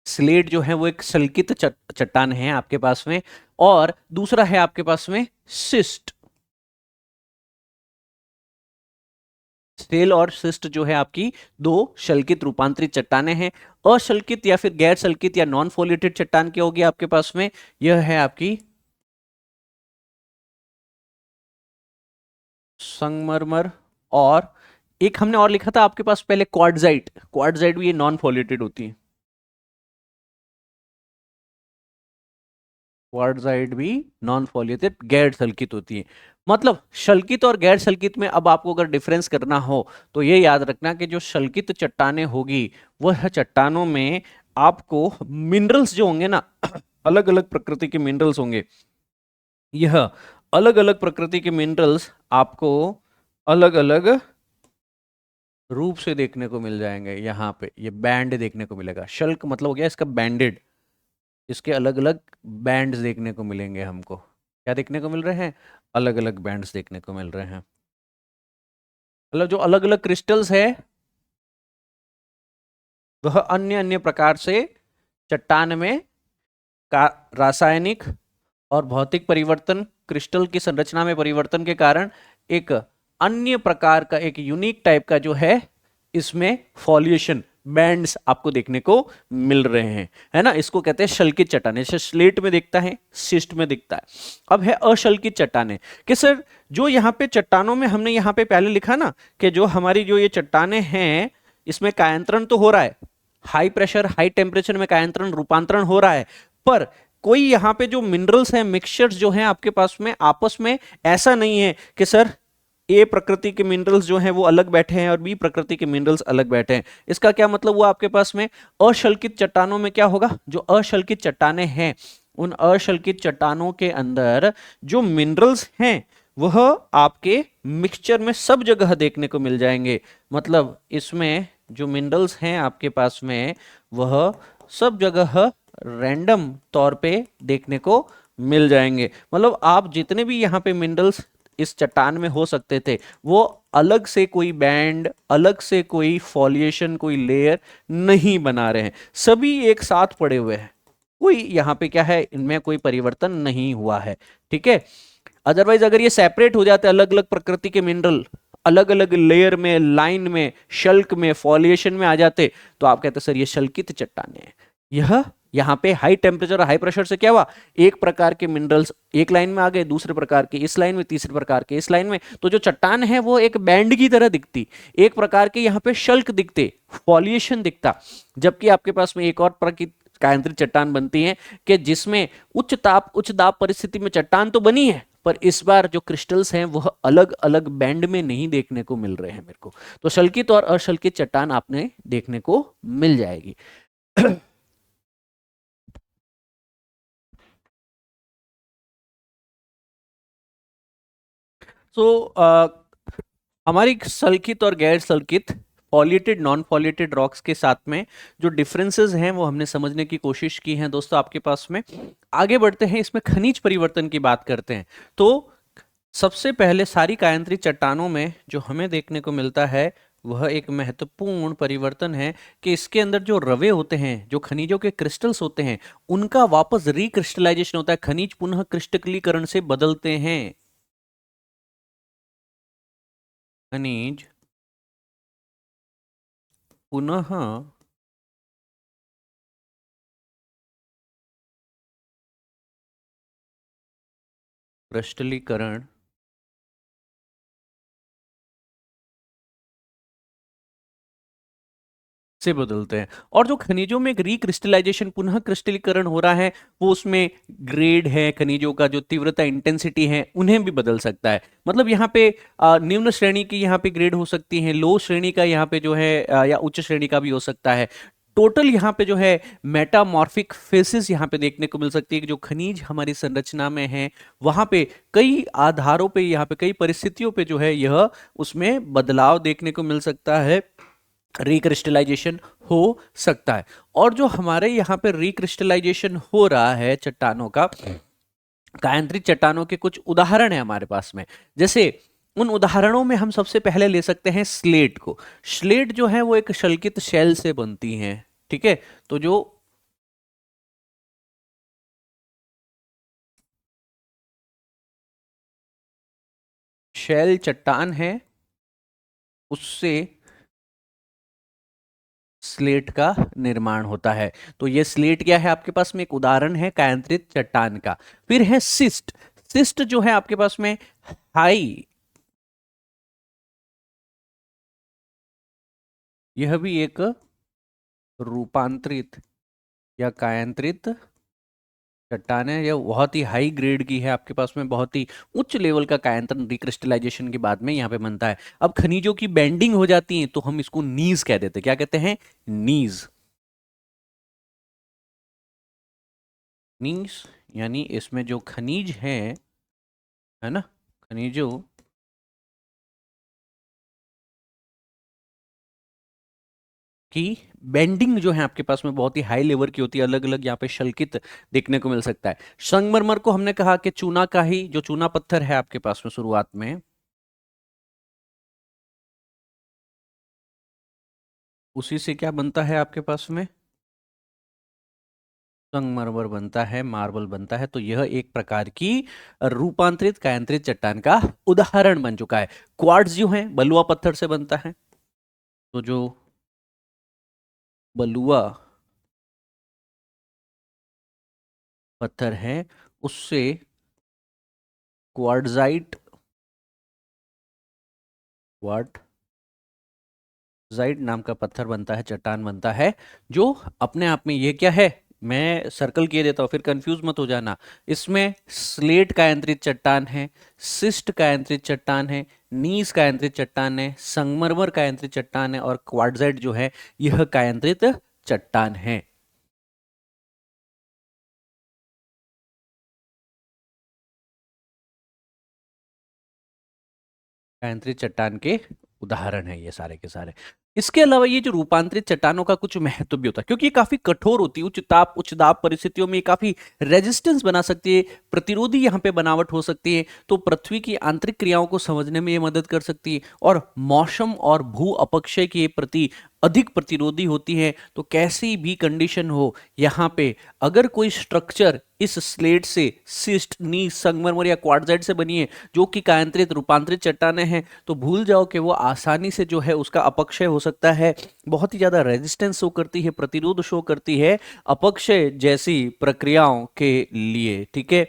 स्लेट जो है वो एक सल्कित चट्टान है आपके पास में, और दूसरा है आपके पास में सिस्ट। सेल और सिस्ट जो है आपकी दो शल्कित रूपांतरित चट्टाने हैं। अशल्कित या फिर गैर शल्कित या नॉन फोलिएटेड चट्टान क्या होगी आपके पास में? यह है आपकी संगमरमर, और एक हमने और लिखा था आपके पास पहले क्वार्टजाइट, क्वार्टजाइट भी ये नॉन फोलिएटेड होती है। क्वार्टजाइट भी नॉन फॉलिएटेड, गैर शल्कित होती है। मतलब शल्कित और गैर शल्कित में अब आपको अगर डिफरेंस करना हो तो ये याद रखना कि जो शल्कित चट्टानें होगी वह चट्टानों में आपको मिनरल्स जो होंगे ना, अलग अलग प्रकृति के मिनरल्स होंगे। यह अलग अलग प्रकृति के मिनरल्स आपको अलग अलग रूप से देखने को मिल जाएंगे। यहाँ पे ये बैंड देखने को मिलेगा। शल्क मतलब हो गया इसका बैंडेड, इसके अलग अलग बैंड्स देखने को मिलेंगे हमको। क्या देखने को मिल रहे हैं? अलग अलग बैंड्स देखने को मिल रहे हैं। मतलब जो अलग अलग क्रिस्टल्स है वह अन्य अन्य प्रकार से चट्टान में का रासायनिक और भौतिक परिवर्तन, क्रिस्टल की संरचना में परिवर्तन के कारण एक अन्य प्रकार का, एक यूनिक टाइप का जो है इसमें फॉलिएशन बैंड्स आपको देखने को मिल रहे हैं, है ना। इसको कहते हैं शल्कित चट्टाने। जैसे स्लेट में दिखता है, सिस्ट में दिखता है। अब है अशल्कित चट्टाने कि सर जो यहाँ पे चट्टानों में हमने यहाँ पे पहले लिखा ना कि जो हमारी जो ये चट्टाने हैं इसमें कायांतरण तो हो रहा है, हाई प्रेशर हाई टेम्परेचर में कायांतरण रूपांतरण हो रहा है, पर कोई यहाँ पे जो मिनरल्स हैं, मिक्सचर्स जो हैं आपके पास में आपस में ऐसा नहीं है कि सर ए प्रकृति के मिनरल्स जो हैं वो अलग बैठे हैं और बी प्रकृति के मिनरल्स अलग बैठे हैं। इसका क्या मतलब हुआ आपके पास में? अशल्कित चट्टानों में क्या होगा? जो अशल्कित चट्टाने हैं उन अशल्कित चट्टानों के अंदर जो मिनरल्स हैं वह आपके मिक्सचर में सब जगह देखने को मिल जाएंगे। मतलब इसमें जो मिनरल्स हैं आपके पास में वह सब जगह रैंडम तौर पे देखने को मिल जाएंगे। मतलब आप जितने भी यहाँ पे मिनरल्स इस चट्टान में हो सकते थे वो अलग से कोई बैंड, अलग से कोई फॉलिएशन, कोई लेयर नहीं बना रहे हैं, सभी एक साथ पड़े हुए हैं। कोई यहाँ पे क्या है, इनमें कोई परिवर्तन नहीं हुआ है। ठीक है, अदरवाइज अगर ये सेपरेट हो जाते अलग अलग प्रकृति के मिनरल, अलग अलग लेयर में, लाइन में, शल्क में, फॉलिएशन में आ जाते तो आप कहते सर ये शल्कित चट्टाने हैं। यह यहाँ पे हाई टेम्परेचर और हाई प्रेशर से क्या हुआ, एक प्रकार के मिनरल्स एक लाइन में आ गए, दूसरे प्रकार के इस लाइन में, तीसरे प्रकार के इस लाइन में, तो जो चट्टान है वो एक बैंड की तरह दिखती, एक प्रकार के यहाँ पे शल्क दिखते, फॉलिएशन दिखता। जबकि आपके पास में एक और प्रकृति कायांतरित चट्टान बनती है कि जिसमें उच्च दाब परिस्थिति में चट्टान तो बनी है, पर इस बार जो क्रिस्टल्स हैं वह अलग अलग बैंड में नहीं देखने को मिल रहे हैं मेरे को। तो शल्कित और अशल्कित चट्टान आपने देखने को मिल जाएगी। तो हमारी सल्कित और गैर सल्कित, फॉलिएटेड नॉन फॉलिएटेड रॉक्स के साथ में जो डिफरेंसेस हैं वो हमने समझने की कोशिश की है दोस्तों आपके पास में। आगे बढ़ते हैं, इसमें खनिज परिवर्तन की बात करते हैं। तो सबसे पहले सारी कायांतरित चट्टानों में जो हमें देखने को मिलता है वह एक महत्वपूर्ण परिवर्तन है कि इसके अंदर जो रवे होते हैं, जो खनिजों के क्रिस्टल्स होते हैं, उनका वापस रिक्रिस्टलाइजेशन होता है, खनिज पुनः क्रिस्टलीकरण से बदलते हैं। खनिज पुनः क्रिस्टलीकरण से बदलते हैं। और जो खनिजों में रिक्रिस्टलाइजेशन पुनः क्रिस्टलीकरण हो रहा है वो उसमें ग्रेड है, खनिजों का जो तीव्रता इंटेंसिटी है उन्हें भी बदल सकता है। मतलब यहाँ पे निम्न श्रेणी की यहाँ पे ग्रेड हो सकती है, लो श्रेणी का यहाँ पे जो है या उच्च श्रेणी का भी हो सकता है। टोटल यहाँ पे जो है मेटामॉर्फिक फेसेस यहाँ पे देखने को मिल सकती है कि जो खनिज हमारी संरचना में है वहां पे कई आधारों पे, यहाँ पे कई परिस्थितियों पे जो है यह उसमें बदलाव देखने को मिल सकता है, रिक्रिस्टलाइजेशन हो सकता है। और जो हमारे यहाँ पे रिक्रिस्टलाइजेशन हो रहा है चट्टानों का, कायांतरित चट्टानों के कुछ उदाहरण है हमारे पास में। जैसे उन उदाहरणों में हम सबसे पहले ले सकते हैं स्लेट को। स्लेट जो है वो एक शल्कित शेल से बनती है, ठीक है। तो जो शेल चट्टान है उससे स्लेट का निर्माण होता है। तो ये स्लेट क्या है आपके पास में, एक उदाहरण है कायांतरित चट्टान का। फिर है सिस्ट। सिस्ट जो है आपके पास में हाई, यह भी एक रूपांतरित या कायांतरित चट्टान है। यह बहुत ही हाई ग्रेड की है, आपके पास में बहुत ही उच्च लेवल का कायांतरण रिक्रिस्टलाइजेशन के बाद में यहाँ पे बनता है। अब खनिजों की बेंडिंग हो जाती है तो हम इसको नीज कह देते हैं। क्या कहते हैं, नीज। नीज यानी इसमें जो खनिज है ना, खनिजों की बेंडिंग जो है आपके पास में बहुत ही हाई लेवल की होती है, अलग अलग यहाँ पे शल्कित देखने को मिल सकता है। संगमरमर को हमने कहा कि चूना का ही, जो चूना पत्थर है आपके पास में शुरुआत में, उसी से क्या बनता है आपके पास में, संगमरमर बनता है, मार्बल बनता है। तो यह एक प्रकार की रूपांतरित कायांतरित चट्टान का उदाहरण बन चुका है। क्वार्ट्ज जो है बलुआ पत्थर से बनता है। तो जो बलुआ पत्थर है उससे क्वार्ट्जाइट, क्वार्ट्जाइट नाम का पत्थर बनता है, चट्टान बनता है, जो अपने आप में ये क्या है, मैं सर्कल किए देता हूं फिर कंफ्यूज मत हो जाना। इसमें स्लेट कायांतरित चट्टान है, सिस्ट कायांतरित चट्टान है, नीस कायांतरित चट्टान है, संगमरमर कायांतरित चट्टान है, और क्वार्ट्जाइट जो है यह कायांतरित चट्टान है। कायांतरित चट्टान के उदाहरण है ये सारे के सारे। इसके अलावा ये जो रूपांतरित चट्टानों का कुछ महत्व भी होता है, क्योंकि ये काफी कठोर होती है, उच्च दाब परिस्थितियों में ये काफी रेजिस्टेंस बना सकती है, प्रतिरोधी यहाँ पे बनावट हो सकती है। तो पृथ्वी की आंतरिक क्रियाओं को समझने में ये मदद कर सकती है, और मौसम और भू अपक्षय के प्रति अधिक प्रतिरोधी होती हैं। तो कैसी भी कंडीशन हो, यहाँ पे अगर कोई स्ट्रक्चर इस स्लेट से, सिस्ट, नीस, संगमरमर या क्वार्टजाइट से बनी है जो कि कायांतरित रूपांतरित चट्टानें हैं, तो भूल जाओ कि वो आसानी से जो है उसका अपक्षय हो सकता है। बहुत ही ज्यादा रेजिस्टेंस शो करती है, प्रतिरोध शो करती है अपक्षय जैसी प्रक्रियाओं के लिए। ठीक है,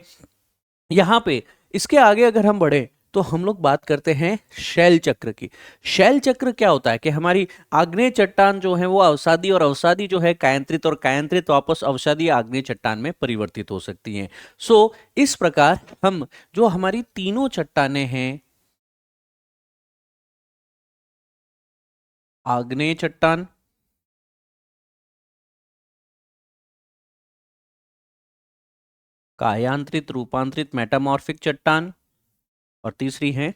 यहां पे इसके आगे अगर हम बढ़े तो हम लोग बात करते हैं शैल चक्र की। शैल चक्र क्या होता है कि हमारी आग्नेय चट्टान जो है वो अवसादी, और अवसादी जो है कायांतरित, और कायांतरित वापस अवसादी आग्नेय चट्टान में परिवर्तित हो सकती हैं। सो इस प्रकार हम जो हमारी तीनों चट्टानें हैं, आग्नेय चट्टान, कायांतरित रूपांतरित मेटामॉर्फिक चट्टान, और तीसरी है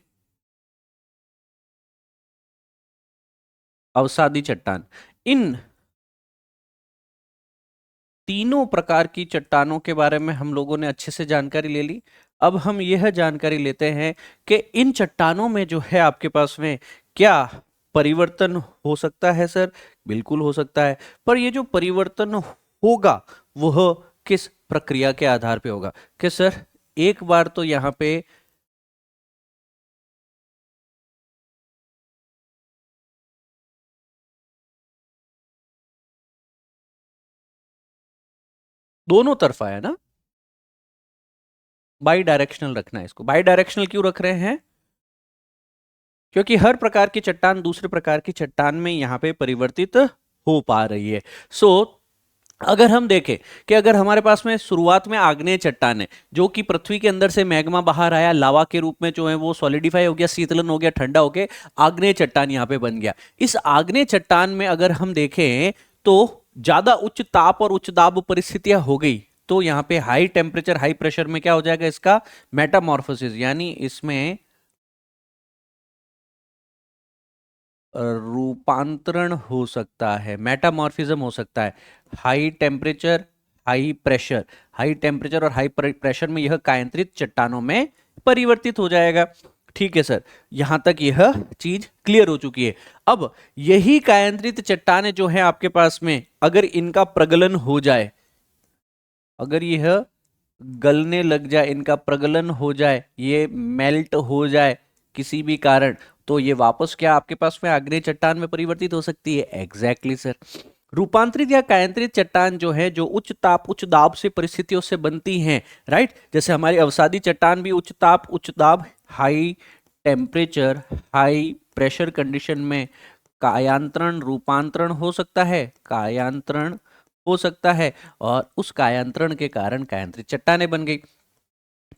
अवसादी चट्टान, इन तीनों प्रकार की चट्टानों के बारे में हम लोगों ने अच्छे से जानकारी ले ली। अब हम यह जानकारी लेते हैं कि इन चट्टानों में जो है आपके पास में क्या परिवर्तन हो सकता है सर। बिल्कुल हो सकता है, पर ये जो परिवर्तन होगा वह किस प्रक्रिया के आधार पे होगा कि सर एक बार तो यहाँ पे दोनों तरफा है ना, बाई डायरेक्शनल रखना है इसको। बाई डायरेक्शनल क्यों रख रहे हैं? क्योंकि हर प्रकार की चट्टान दूसरे प्रकार की चट्टान में यहां पे परिवर्तित हो पा रही है। सो अगर हम देखें कि अगर हमारे पास में शुरुआत में आग्नेय चट्टान है जो कि पृथ्वी के अंदर से मैग्मा बाहर आया, लावा के रूप में जो है वो सॉलिडिफाई हो गया, शीतलन हो गया, ठंडा हो गया, आग्नेय चट्टान यहां पे बन गया। इस आग्नेय चट्टान में अगर हम देखें तो ज्यादा उच्च ताप और उच्च दाब परिस्थितियां हो गई, तो यहाँ पे हाई टेम्परेचर हाई प्रेशर में क्या हो जाएगा, इसका मेटामॉर्फोसिस, यानी इसमें रूपांतरण हो सकता है, मेटामॉर्फिज्म हो सकता है। High temperature high pressure, high temperature और हाई प्रेशर में यह कायांतरित चट्टानों में परिवर्तित हो जाएगा। ठीक है सर, यहां तक यह चीज क्लियर हो चुकी है। अब यही कायांतरित चट्टानें जो है आपके पास में, अगर इनका प्रगलन हो जाए, अगर यह गलने लग जाए, इनका प्रगलन हो जाए, ये मेल्ट हो जाए किसी भी कारण, तो ये वापस क्या आपके पास में आग्नेय चट्टान में परिवर्तित हो सकती है। एग्जैक्टली सर, रूपांतरित या कायांतरित चट्टान जो है जो उच्च ताप उच्च दाब से परिस्थितियों से बनती हैं, राइट, जैसे हमारी अवसादी चट्टान भी उच्च ताप उच्च दाब high temperature high pressure condition में कायांतरण रूपांतरण हो सकता है, कायांतरण हो सकता है, और उस कायांतरण के कारण कायांतरित चट्टानें बन गई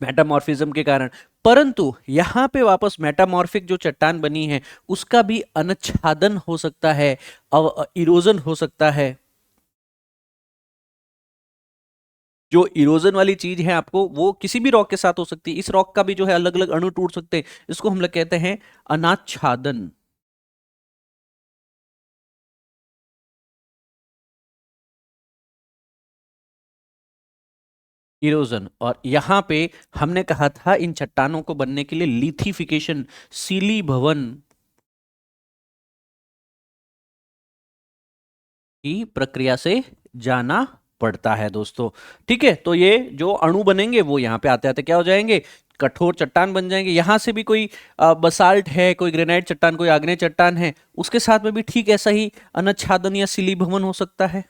मेटामॉर्फिज्म के कारण। परंतु यहां पे वापस मेटामॉर्फिक जो चट्टान बनी है उसका भी अनच्छादन हो सकता है, इरोजन हो सकता है। जो इरोजन वाली चीज है आपको, वो किसी भी रॉक के साथ हो सकती है। इस रॉक का भी जो है अलग अलग अणु टूट सकते हैं, इसको हम लोग कहते हैं अनाच्छादन, इरोजन। और यहां पे हमने कहा था इन चट्टानों को बनने के लिए लिथिफिकेशन, सीली भवन की प्रक्रिया से जाना पड़ता है दोस्तों। ठीक है, तो ये जो अणु बनेंगे वो यहाँ पे आते आते क्या हो जाएंगे, कठोर चट्टान बन जाएंगे। यहां से भी कोई बसाल्ट है, कोई ग्रेनाइट चट्टान, कोई आग्नेय चट्टान है, उसके साथ में भी ठीक ऐसा ही अनच्छादन या सिली भवन हो सकता है।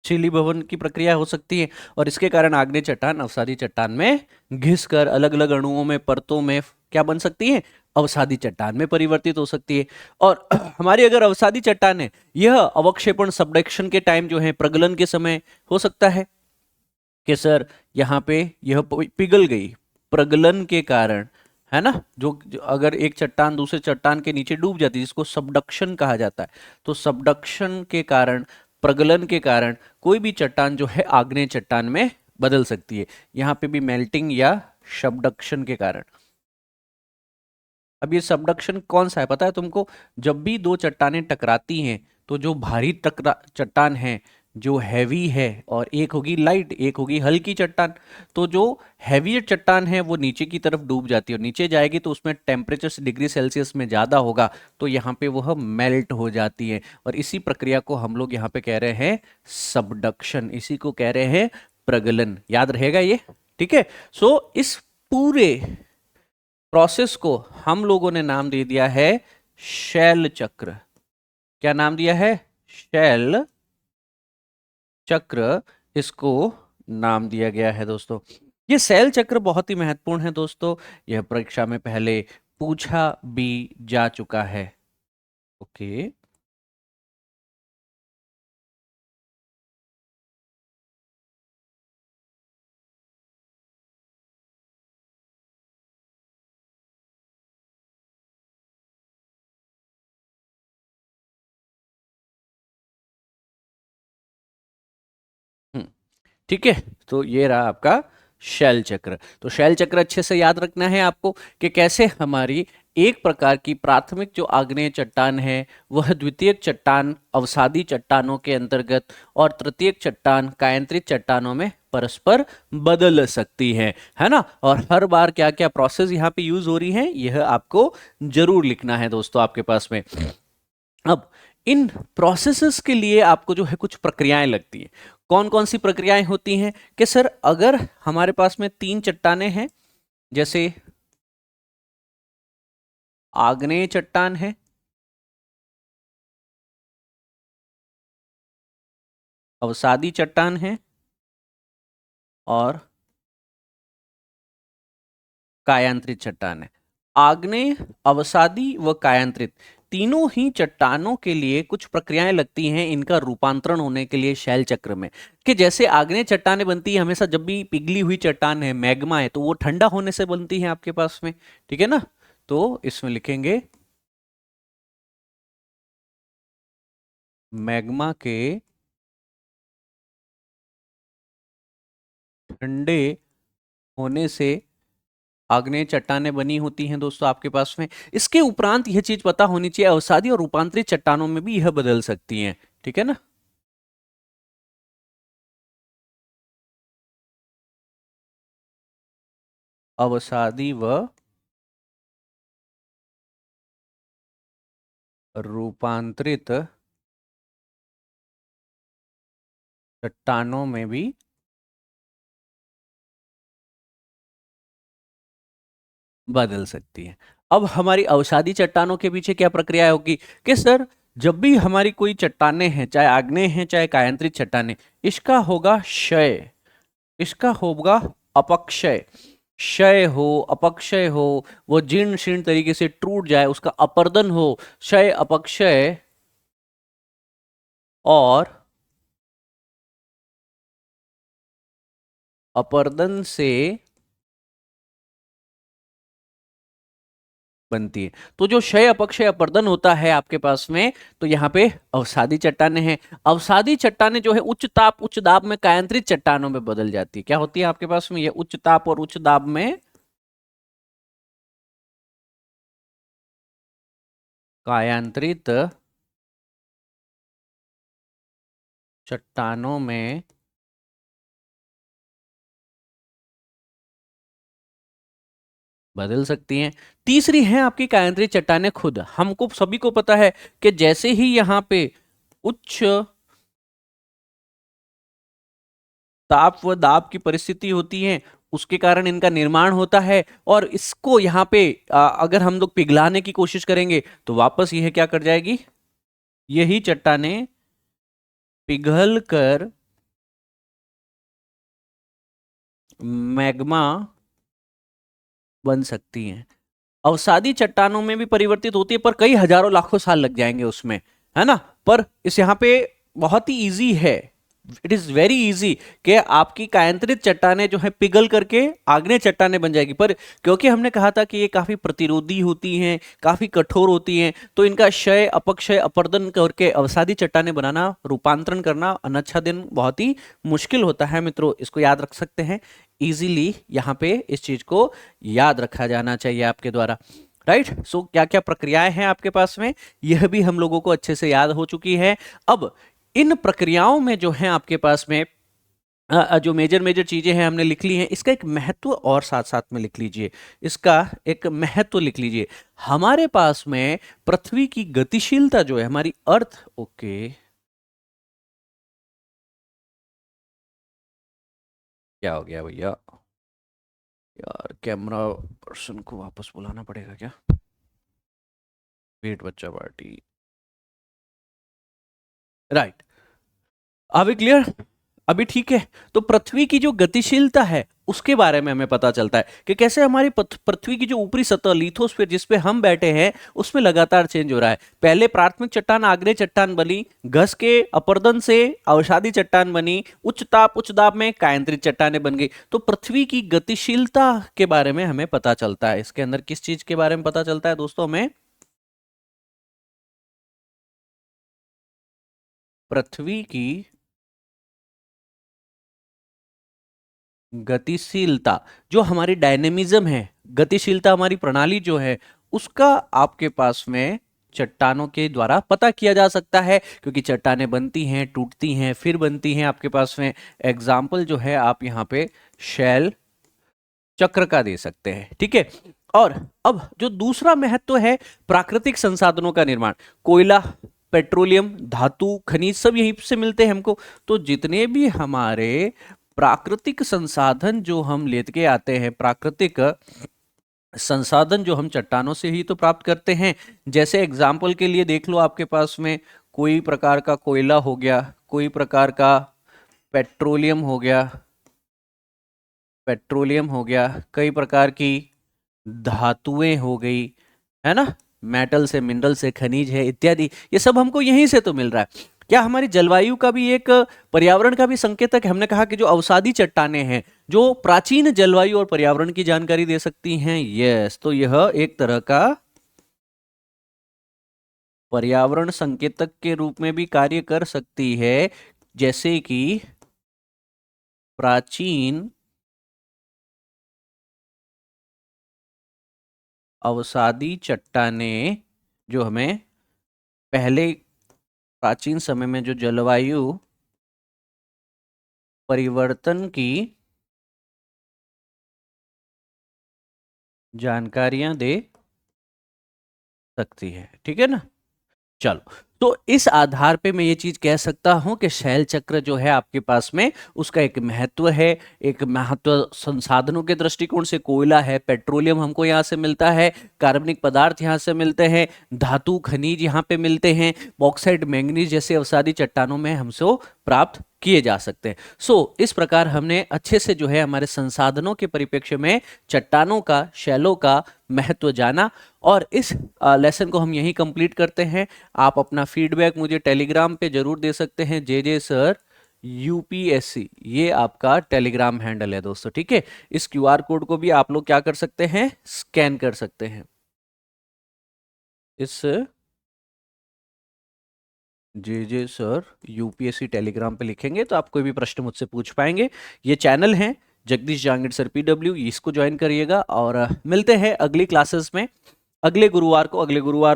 चिली भवन की प्रक्रिया हो सकती है, और इसके कारण आग्नेय चट्टान अवसादी चट्टान में घिसकर अलग अलग अणुओं में, परतों में क्या बन सकती है, अवसादी चट्टान में परिवर्तित हो सकती है। और हमारी अगर अवसादी चट्टान है, यह अवक्षेपण सबडक्शन के टाइम जो है, प्रगलन के समय हो सकता है कि सर यहाँ पे यह पिघल गई प्रगलन के कारण, है ना। जो अगर एक चट्टान दूसरे चट्टान के नीचे डूब जाती है जिसको सबडक्शन कहा जाता है, तो सबडक्शन के कारण, प्रगलन के कारण कोई भी चट्टान जो है आग्नेय चट्टान में बदल सकती है, यहाँ पे भी मेल्टिंग या सबडक्शन के कारण। अब ये सबडक्शन कौन सा है पता है तुमको? जब भी दो चट्टानें टकराती हैं तो जो भारी टकरा चट्टान है जो हैवी है और एक होगी लाइट, एक होगी हल्की चट्टान। तो जो हैवी चट्टान है वो नीचे की तरफ डूब जाती है और नीचे जाएगी तो उसमें टेम्परेचर डिग्री सेल्सियस में ज़्यादा होगा, तो यहाँ पे वह मेल्ट हो जाती है। और इसी प्रक्रिया को हम लोग यहाँ पे कह रहे हैं सबडक्शन, इसी को कह रहे हैं प्रगलन। याद रहेगा ये, ठीक है। सो इस पूरे प्रोसेस को हम लोगों ने नाम दे दिया है शैल चक्र। क्या नाम दिया है? शैल चक्र, इसको नाम दिया गया है दोस्तों। ये शैल चक्र बहुत ही महत्वपूर्ण है दोस्तों, यह परीक्षा में पहले पूछा भी जा चुका है। ओके, हम्म, ठीक है। तो ये रहा आपका शैल चक्र। तो शैल चक्र अच्छे से याद रखना है आपको कि कैसे हमारी एक प्रकार की प्राथमिक जो आग्नेय चट्टान है वह द्वितीयक चट्टान अवसादी चट्टानों के अंतर्गत और तृतीयक चट्टान कायांतरित चट्टानों में परस्पर बदल सकती है ना। और हर बार क्या क्या प्रोसेस यहाँ पे यूज हो रही है यह आपको जरूर लिखना है दोस्तों आपके पास में। अब इन प्रोसेसेस के लिए आपको जो है कुछ प्रक्रियाएं लगती हैं। कौन कौन सी प्रक्रियाएं होती हैं कि सर अगर हमारे पास में तीन चट्टानें हैं, जैसे आग्नेय चट्टान है, अवसादी चट्टान है और कायांतरित चट्टान है। आग्नेय, अवसादी व कायांतरित तीनों ही चट्टानों के लिए कुछ प्रक्रियाएं लगती हैं इनका रूपांतरण होने के लिए शैल चक्र में। कि जैसे आग्नेय चट्टानें बनती है हमेशा, जब भी पिघली हुई चट्टान है, मैग्मा है, तो वो ठंडा होने से बनती है आपके पास में, ठीक है ना। तो इसमें लिखेंगे मैग्मा के ठंडे होने से आग्नेय चट्टानें बनी होती हैं दोस्तों आपके पास में। इसके उपरांत यह चीज पता होनी चाहिए अवसादी और रूपांतरित चट्टानों में भी यह बदल सकती हैं, ठीक है ना। अवसादी व रूपांतरित चट्टानों में भी बदल सकती है। अब हमारी अवसादी चट्टानों के पीछे क्या प्रक्रिया होगी कि सर जब भी हमारी कोई चट्टानें हैं, चाहे आग्नेय हैं चाहे कायांतरित चट्टानें, इसका होगा क्षय, इसका होगा अपक्षय। क्षय हो, अपक्षय हो, वो जीर्ण शीर्ण तरीके से टूट जाए, उसका अपर्दन हो। क्षय, अपक्षय और अपर्दन से बनती है। तो जो क्षय, अपक्षय, अपर्दन होता है आपके पास में, तो यहाँ पे अवसादी चट्टानें हैं। अवसादी चट्टानें जो है उच्च ताप उच्च दाब में कायांतरित चट्टानों में बदल जाती है। क्या होती है आपके पास में? ये उच्च ताप और उच्च दाब में कायांतरित चट्टानों में बदल सकती हैं। तीसरी है आपकी कायांतरित चट्टानें खुद। हमको सभी को पता है कि जैसे ही यहाँ पे उच्च ताप व दाब की परिस्थिति होती है उसके कारण इनका निर्माण होता है, और इसको यहाँ पे अगर हम लोग पिघलाने की कोशिश करेंगे तो वापस यह क्या कर जाएगी, यही चट्टानें पिघल कर मैग्मा बन सकती हैं। अवसादी चट्टानों में भी परिवर्तित होती है पर कई हजारों लाखों साल लग जाएंगे उसमें, है ना। पर इस यहाँ पे बहुत ही इजी है, इट इज वेरी इजी कि आपकी कायांतरित चट्टानें जो है पिघल करके आग्नेय चट्टानें बन जाएगी। पर क्योंकि हमने कहा था कि ये काफी प्रतिरोधी होती हैं, काफी कठोर होती हैं, तो इनका क्षय, अपक्षय, अपर्दन करके अवसादी चट्टानें बनाना, रूपांतरण करना अनच्छादन बहुत ही मुश्किल होता है मित्रों। इसको याद रख सकते हैं इजीली, यहाँ पे इस चीज को याद रखा जाना चाहिए आपके द्वारा, राइट। सो क्या क्या प्रक्रियाएं हैं आपके पास में, यह भी हम लोगों को अच्छे से याद हो चुकी है। अब इन प्रक्रियाओं में जो है आपके पास में जो मेजर मेजर चीजें हैं हमने लिख ली हैं, इसका एक महत्व और साथ साथ में लिख लीजिए, इसका एक महत्व लिख लीजिए। हमारे पास में पृथ्वी की गतिशीलता जो है हमारी अर्थ, ओके क्या हो गया भैया, यार कैमरा पर्सन को वापस बुलाना पड़ेगा क्या, वेट बच्चा पार्टी, राइट, अभी क्लियर, अभी ठीक है। तो पृथ्वी की जो गतिशीलता है उसके बारे में हमें पता चलता है कि कैसे हमारी पृथ्वी की जो ऊपरी सतह लिथोस्फीयर जिस पे हम बैठे हैं उसमें लगातार चेंज हो रहा है। पहले प्राथमिक चट्टान आग्नेय चट्टान बनी, घस के अपरदन से अवसादी चट्टान बनी, उच्च दाब में कायांतरित चट्टानें बन गई। तो पृथ्वी की गतिशीलता के बारे में हमें पता चलता है। इसके अंदर किस चीज के बारे में पता चलता है दोस्तों, हमें पृथ्वी की गतिशीलता, जो हमारी डायनेमिज्म है, गतिशीलता हमारी प्रणाली जो है उसका आपके पास में चट्टानों के द्वारा पता किया जा सकता है, क्योंकि चट्टानें बनती हैं, टूटती हैं, फिर बनती हैं। आपके पास में एग्जाम्पल जो है आप यहां पे शैल चक्र का दे सकते हैं, ठीक है। और अब जो दूसरा महत्व है प्राकृतिक संसाधनों का निर्माण, कोयला, पेट्रोलियम, धातु, खनिज सब यहीं से मिलते हैं हमको। तो जितने भी हमारे प्राकृतिक संसाधन जो हम लेके आते हैं, प्राकृतिक संसाधन जो हम चट्टानों से ही तो प्राप्त करते हैं। जैसे एग्जाम्पल के लिए देख लो, आपके पास में कोई प्रकार का कोयला हो गया, कोई प्रकार का पेट्रोलियम हो गया, कई प्रकार की धातुएं हो गई, है ना, मेटल से, मिनरल से, खनिज है इत्यादि, ये सब हमको यहीं से तो मिल रहा है। क्या हमारी जलवायु का भी एक पर्यावरण का भी संकेतक है? हमने कहा कि जो अवसादी चट्टानें हैं जो प्राचीन जलवायु और पर्यावरण की जानकारी दे सकती हैं। यस, तो यह एक तरह का पर्यावरण संकेतक के रूप में भी कार्य कर सकती है, जैसे कि प्राचीन अवसादी चट्टानें जो हमें पहले प्राचीन समय में जो जलवायु परिवर्तन की जानकारियां दे सकती है, ठीक है ना। चलो, तो इस आधार पे मैं ये चीज कह सकता हूं कि शैल चक्र जो है आपके पास में उसका एक महत्व है। एक महत्व संसाधनों के दृष्टिकोण से, कोयला है, पेट्रोलियम हमको यहां से मिलता है, कार्बनिक पदार्थ यहां से मिलते हैं, धातु खनिज यहां पे मिलते हैं, बॉक्साइट, मैंगनीज जैसे अवसादी चट्टानों में हमसे प्राप्त किए जा सकते हैं। इस प्रकार हमने अच्छे से जो है हमारे संसाधनों के परिप्रेक्ष्य में चट्टानों का, शैलों का महत्व जाना। और इस लेसन को हम यहीं कंप्लीट करते हैं। आप अपना फीडबैक मुझे टेलीग्राम पे जरूर दे सकते हैं, जे सर यूपीएससी, ये आपका टेलीग्राम हैंडल है दोस्तों, ठीक है। इस क्यूआर कोड को भी आप लोग क्या कर सकते हैं, स्कैन कर सकते हैं। इस जे सर यूपीएससी टेलीग्राम पे लिखेंगे तो आप कोई भी प्रश्न मुझसे पूछ पाएंगे। ये चैनल है जगदीश जहांगीर सर पीडब्ल्यू, इसको ज्वाइन करिएगा। और मिलते हैं अगली क्लासेस में अगले गुरुवार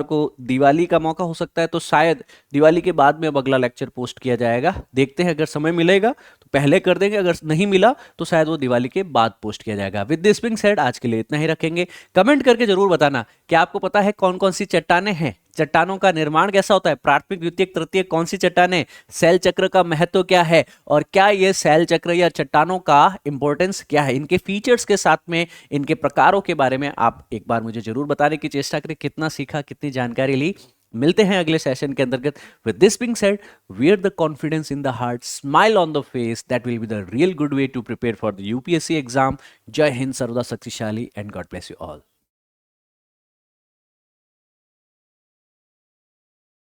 को दिवाली का मौका हो सकता है, तो शायद दिवाली के बाद में अब अगला लेक्चर पोस्ट किया जाएगा। देखते हैं, अगर समय मिलेगा तो पहले कर देंगे, अगर नहीं मिला तो शायद वो दिवाली के बाद पोस्ट किया जाएगा। विद दिस बीइंग सेड, आज के लिए इतना ही रखेंगे। कमेंट करके जरूर बताना कि आपको पता है कौन कौन सी चट्टानें हैं, चट्टानों का निर्माण कैसा होता है, प्राथमिक, द्वितीयक, तृतीयक कौन सी चट्टानें, शैल चक्र का महत्व क्या है, और क्या ये शैल चक्र या चट्टानों का इंपॉर्टेंस क्या है, इनके फीचर्स के साथ में इनके प्रकारों के बारे में आप एक बार मुझे जरूर बताने की चेष्टा करें, कितना सीखा, कितनी जानकारी ली। मिलते हैं अगले सेशन के अंतर्गत। With this being said, wear the confidence in the heart, smile on the face, that will be the real good way to prepare for the UPSC exam. जय हिंद, सर्वदा शक्तिशाली, and God bless you all.